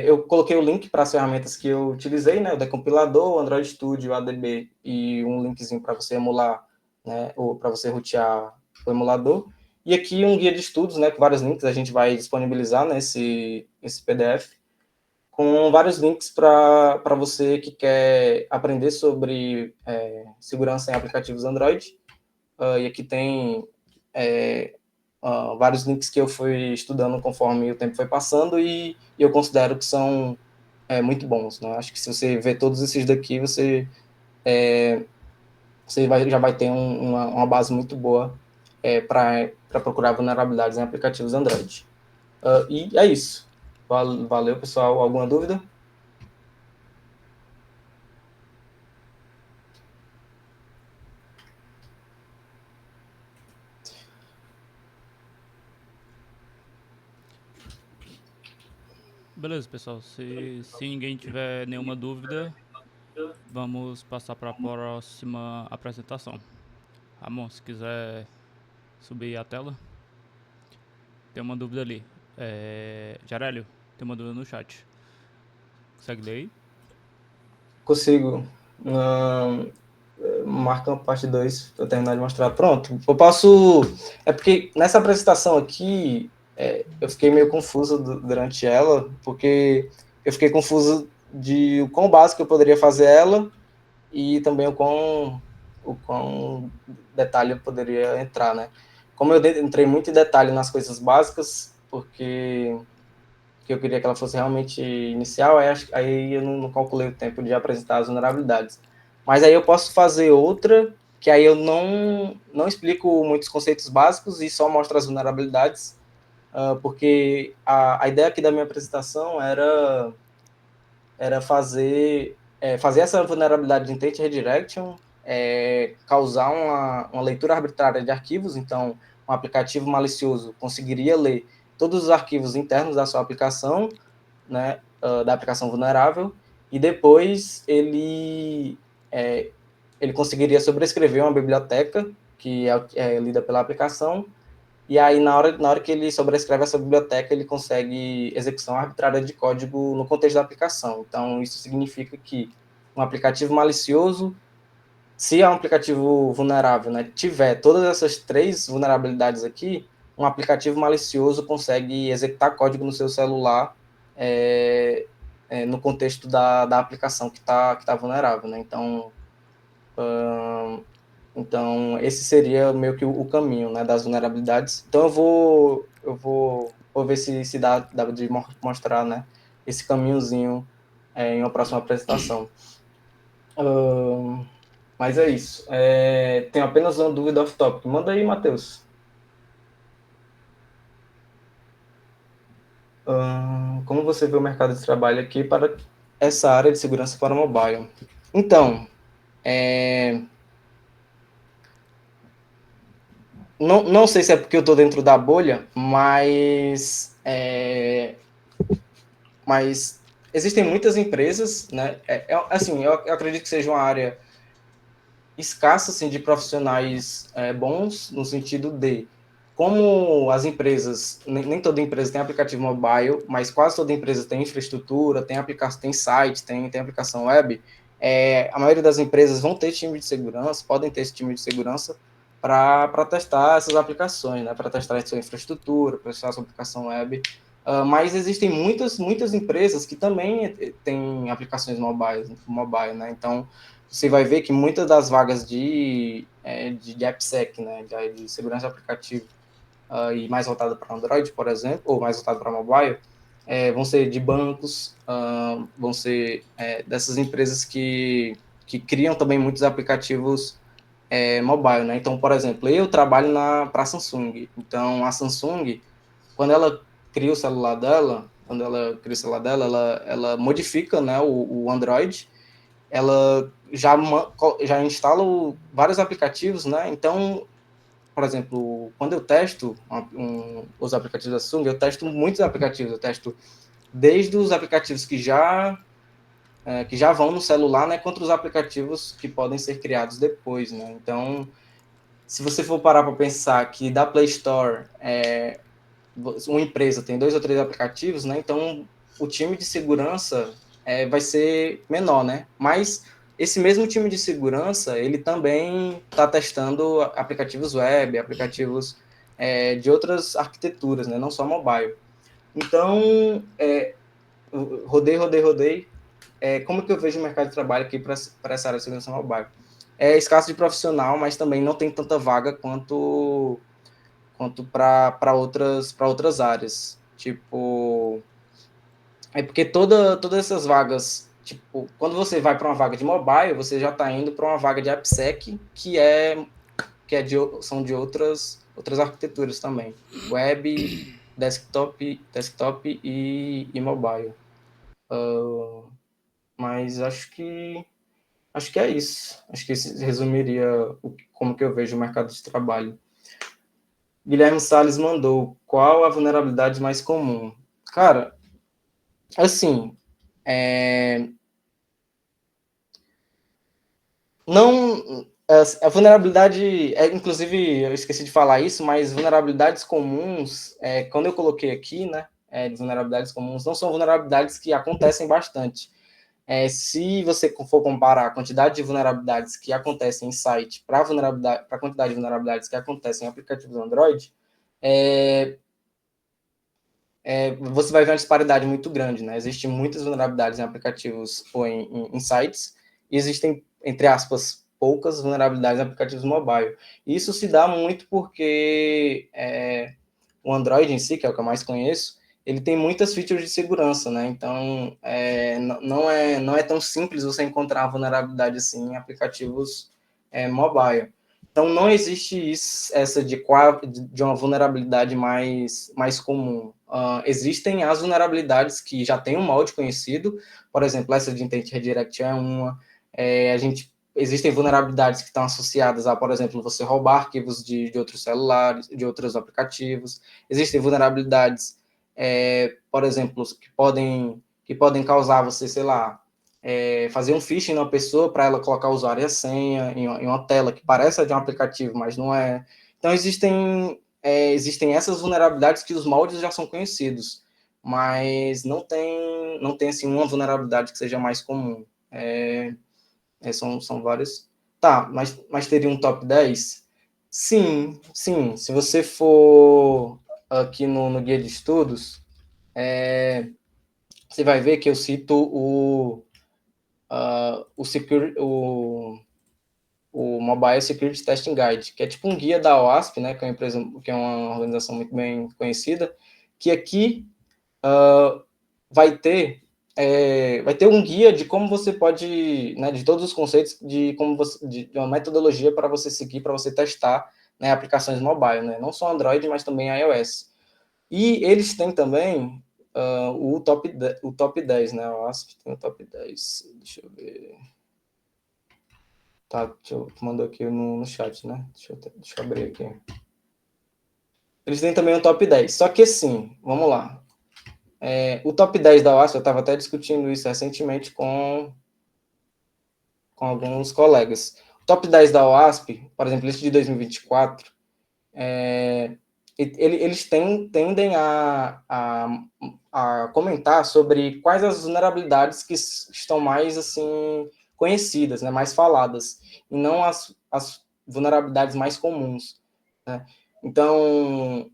eu coloquei o link para as ferramentas que eu utilizei, né? O decompilador, o Android Studio, o ADB e um linkzinho para você emular, né? Ou para você rotear o emulador. E aqui um guia de estudos, né? Com vários links, a gente vai disponibilizar nesse PDF, com vários links para você que quer aprender sobre segurança em aplicativos Android. E aqui tem vários links que eu fui estudando conforme o tempo foi passando e eu considero que são muito bons. Né? Acho que se você ver todos esses daqui, você já vai ter uma base muito boa para procurar vulnerabilidades em aplicativos Android. E é isso. Valeu, pessoal. Alguma dúvida? Beleza, pessoal. Se ninguém tiver nenhuma dúvida, vamos passar para a próxima apresentação. Ramon, se quiser subir a tela. Tem uma dúvida ali. Jarélio, tem uma dúvida no chat. Consegue ler aí? Consigo. Marca a parte 2 para eu terminar de mostrar. Pronto. Eu posso... É porque nessa apresentação aqui, eu fiquei meio confuso durante ela, porque eu fiquei confuso de o quão básico eu poderia fazer ela e também o quão detalhe eu poderia entrar, né? Como eu entrei muito em detalhe nas coisas básicas, porque eu queria que ela fosse realmente inicial, aí eu não calculei o tempo de apresentar as vulnerabilidades. Mas aí eu posso fazer outra, que aí eu não explico muitos conceitos básicos e só mostro as vulnerabilidades, porque a ideia aqui da minha apresentação era fazer essa vulnerabilidade de Intent Redirection, causar uma leitura arbitrária de arquivos. Então, um aplicativo malicioso conseguiria ler todos os arquivos internos da sua aplicação, né, da aplicação vulnerável, e depois ele conseguiria sobrescrever uma biblioteca que é lida pela aplicação, e aí na hora que ele sobrescreve essa biblioteca, ele consegue execução arbitrária de código no contexto da aplicação. Então, isso significa que um aplicativo malicioso, se é um aplicativo vulnerável, né, tiver todas essas 3 vulnerabilidades aqui, um aplicativo malicioso consegue executar código no seu celular no contexto da aplicação que tá vulnerável, né? Então, esse seria meio que o caminho, né, das vulnerabilidades. Então, eu vou ver se dá de mostrar, né, esse caminhozinho em uma próxima apresentação. Mas é isso. Tenho apenas uma dúvida off-topic. Manda aí, Matheus. Como você vê o mercado de trabalho aqui para essa área de segurança para mobile? Então, não sei se é porque eu estou dentro da bolha, mas existem muitas empresas, né? Assim, eu acredito que seja uma área escassa assim, de profissionais bons, no sentido de como as empresas, nem toda empresa tem aplicativo mobile, mas quase toda empresa tem infraestrutura, tem aplicação, tem site, tem aplicação web, a maioria das empresas vão ter time de segurança, podem ter esse time de segurança para testar essas aplicações, né? Para testar a sua infraestrutura, para testar a sua aplicação web. Mas existem muitas empresas que também têm aplicações mobile, né? Então, você vai ver que muitas das vagas de AppSec, né, de segurança aplicativo, e mais voltada para Android, por exemplo, ou mais voltada para mobile, vão ser de bancos, vão ser dessas empresas que criam também muitos aplicativos mobile, né? Então, por exemplo, eu trabalho para a Samsung. Então, a Samsung, quando ela cria o celular dela, ela modifica, né, o Android, ela já instala vários aplicativos, né? Então, por exemplo, quando eu testo os aplicativos da Samsung, eu testo muitos aplicativos. Eu testo desde os aplicativos que já vão no celular, né, contra os aplicativos que podem ser criados depois, né? Então, se você for parar para pensar que da Play Store uma empresa tem 2 ou 3 aplicativos, né? Então, o time de segurança vai ser menor, né? Mas esse mesmo time de segurança, ele também está testando aplicativos web, aplicativos de outras arquiteturas, né? Não só mobile. Então, rodei. Como que eu vejo o mercado de trabalho aqui para essa área de segurança mobile? É escasso de profissional, mas também não tem tanta vaga quanto para outras áreas. Tipo, porque todas essas vagas, tipo, quando você vai para uma vaga de mobile, você já está indo para uma vaga de AppSec, são de outras arquiteturas também. Web, desktop e mobile. Mas acho que é isso. Acho que isso resumiria como que eu vejo o mercado de trabalho. Guilherme Salles mandou: qual a vulnerabilidade mais comum? Cara, assim, não. A vulnerabilidade, inclusive, eu esqueci de falar isso, mas vulnerabilidades comuns, quando eu coloquei aqui, né, de vulnerabilidades comuns, não são vulnerabilidades que acontecem bastante. Se você for comparar a quantidade de vulnerabilidades que acontecem em site para a quantidade de vulnerabilidades que acontecem em aplicativos Android, você vai ver uma disparidade muito grande, né? Existem muitas vulnerabilidades em aplicativos ou em sites, e existem, entre aspas, poucas vulnerabilidades em aplicativos mobile. Isso se dá muito porque o Android em si, que é o que eu mais conheço, ele tem muitas features de segurança, né? Então, não é tão simples você encontrar vulnerabilidade assim em aplicativos mobile. Então, não existe essa de uma vulnerabilidade mais comum. Existem as vulnerabilidades que já têm um molde conhecido, por exemplo, essa de Intent Redirect é uma. Existem vulnerabilidades que estão associadas a, por exemplo, você roubar arquivos de outros celulares, de outros aplicativos. Existem vulnerabilidades, por exemplo, que podem causar você, sei lá, fazer um phishing na pessoa para ela colocar o usuário e a senha em uma tela que parece a de um aplicativo, mas não é. Então, existem essas vulnerabilidades que os moldes já são conhecidos, mas não tem assim, uma vulnerabilidade que seja mais comum. São vários. Tá, mas teria um top 10? Sim. Se você for aqui no guia de estudos, você vai ver que eu cito o Mobile Security Testing Guide, que é tipo um guia da OASP, né, que é uma organização muito bem conhecida, que aqui vai ter um guia de como você pode, né, de todos os conceitos de uma metodologia para você seguir, para você testar, né, aplicações mobile, né, não só Android, mas também iOS. E eles têm também o top 10, né, a OASP tem o top 10, deixa eu ver. Tá, tu mandou aqui no chat, né? Deixa eu abrir aqui. Eles têm também um top 10. Só que assim, vamos lá. O top 10 da OASP, eu estava até discutindo isso recentemente com alguns colegas. O top 10 da OASP, por exemplo, esse de 2024, eles tendem a comentar sobre quais as vulnerabilidades que estão mais assim conhecidas, né, mais faladas, e não as vulnerabilidades mais comuns, né? Então,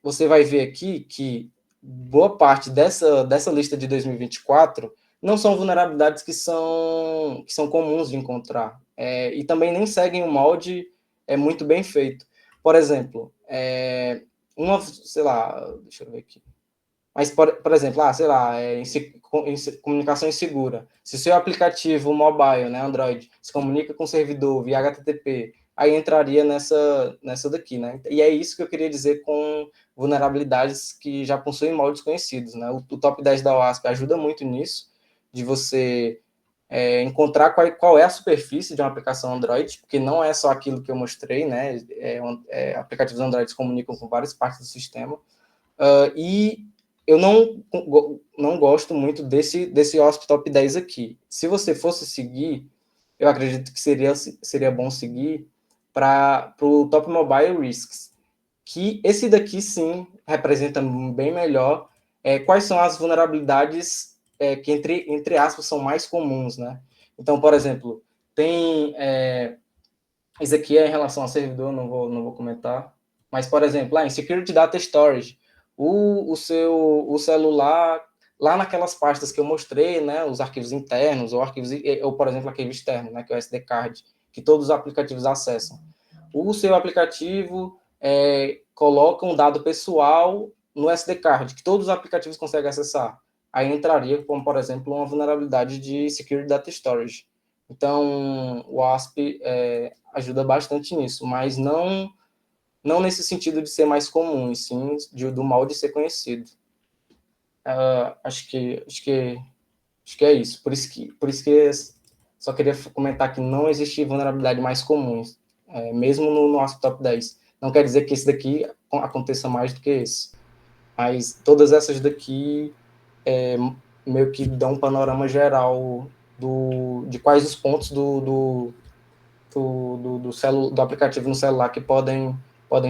você vai ver aqui que boa parte dessa lista de 2024 não são vulnerabilidades que são comuns de encontrar, e também nem seguem um molde muito bem feito. Por exemplo, sei lá, deixa eu ver aqui. Mas, por exemplo, sei lá, comunicação insegura. Se o seu aplicativo mobile, né, Android, se comunica com o servidor via HTTP, aí entraria nessa daqui, né? E é isso que eu queria dizer com vulnerabilidades que já possuem moldes conhecidos, né? O top 10 da OASP ajuda muito nisso, de você encontrar qual é a superfície de uma aplicação Android, porque não é só aquilo que eu mostrei, né? Aplicativos Android se comunicam com várias partes do sistema. E eu não gosto muito desse OSP Top 10 aqui. Se você fosse seguir, eu acredito que seria bom seguir para o Top Mobile Risks, que esse daqui sim representa bem melhor quais são as vulnerabilidades que, entre aspas, são mais comuns, né? Então, por exemplo, tem... isso aqui é em relação ao servidor, não vou comentar. Mas, por exemplo, em Security Data Storage, o celular, lá naquelas pastas que eu mostrei, né, os arquivos internos, ou por exemplo, arquivo externo, né, que é o SD card, que todos os aplicativos acessam. O seu aplicativo coloca um dado pessoal no SD card, que todos os aplicativos conseguem acessar. Aí entraria, como, por exemplo, uma vulnerabilidade de Security Data Storage. Então, o ASP ajuda bastante nisso, mas não nesse sentido de ser mais comum, e sim do mal de ser conhecido. Acho que é isso. Por isso que só queria comentar que não existe vulnerabilidade mais comum, mesmo no ASP Top 10. Não quer dizer que esse daqui aconteça mais do que esse, mas todas essas daqui meio que dão um panorama geral de quais os pontos do aplicativo no celular que podem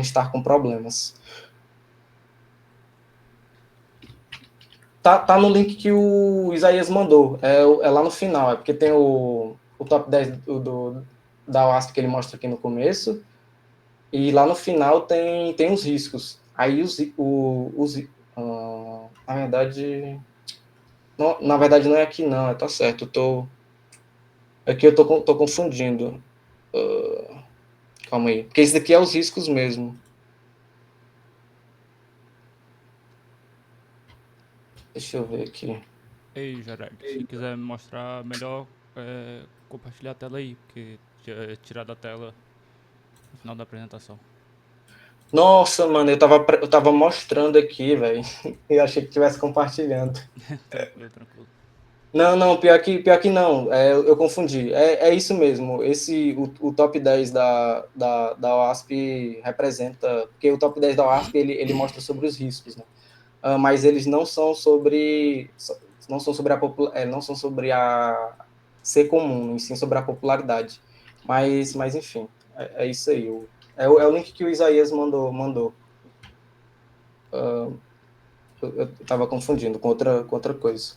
estar com problemas. Tá no link que o Isaías mandou, é lá no final, porque tem o top 10 da OASP que ele mostra aqui no começo, e lá no final tem os riscos. Aí na verdade, não, na verdade não é aqui não, tá certo, aqui eu tô confundindo. Calma aí, porque esse daqui é os riscos mesmo. Deixa eu ver aqui. Ei, Gerard, se quiser me mostrar melhor, compartilhar a tela aí, porque tirar da tela no final da apresentação. Nossa, mano, eu tava mostrando aqui, velho. Eu achei que estivesse compartilhando. Tranquilo, tranquilo. Não, pior que não. Eu confundi. É isso mesmo. O top 10 da OASP representa. Porque o top 10 da OASP ele mostra sobre os riscos, né? Mas eles não são sobre. Não são sobre não são sobre a ser comum, e sim sobre a popularidade. Mas enfim, é isso aí. É o link que o Isaías mandou. Eu estava confundindo com outra coisa.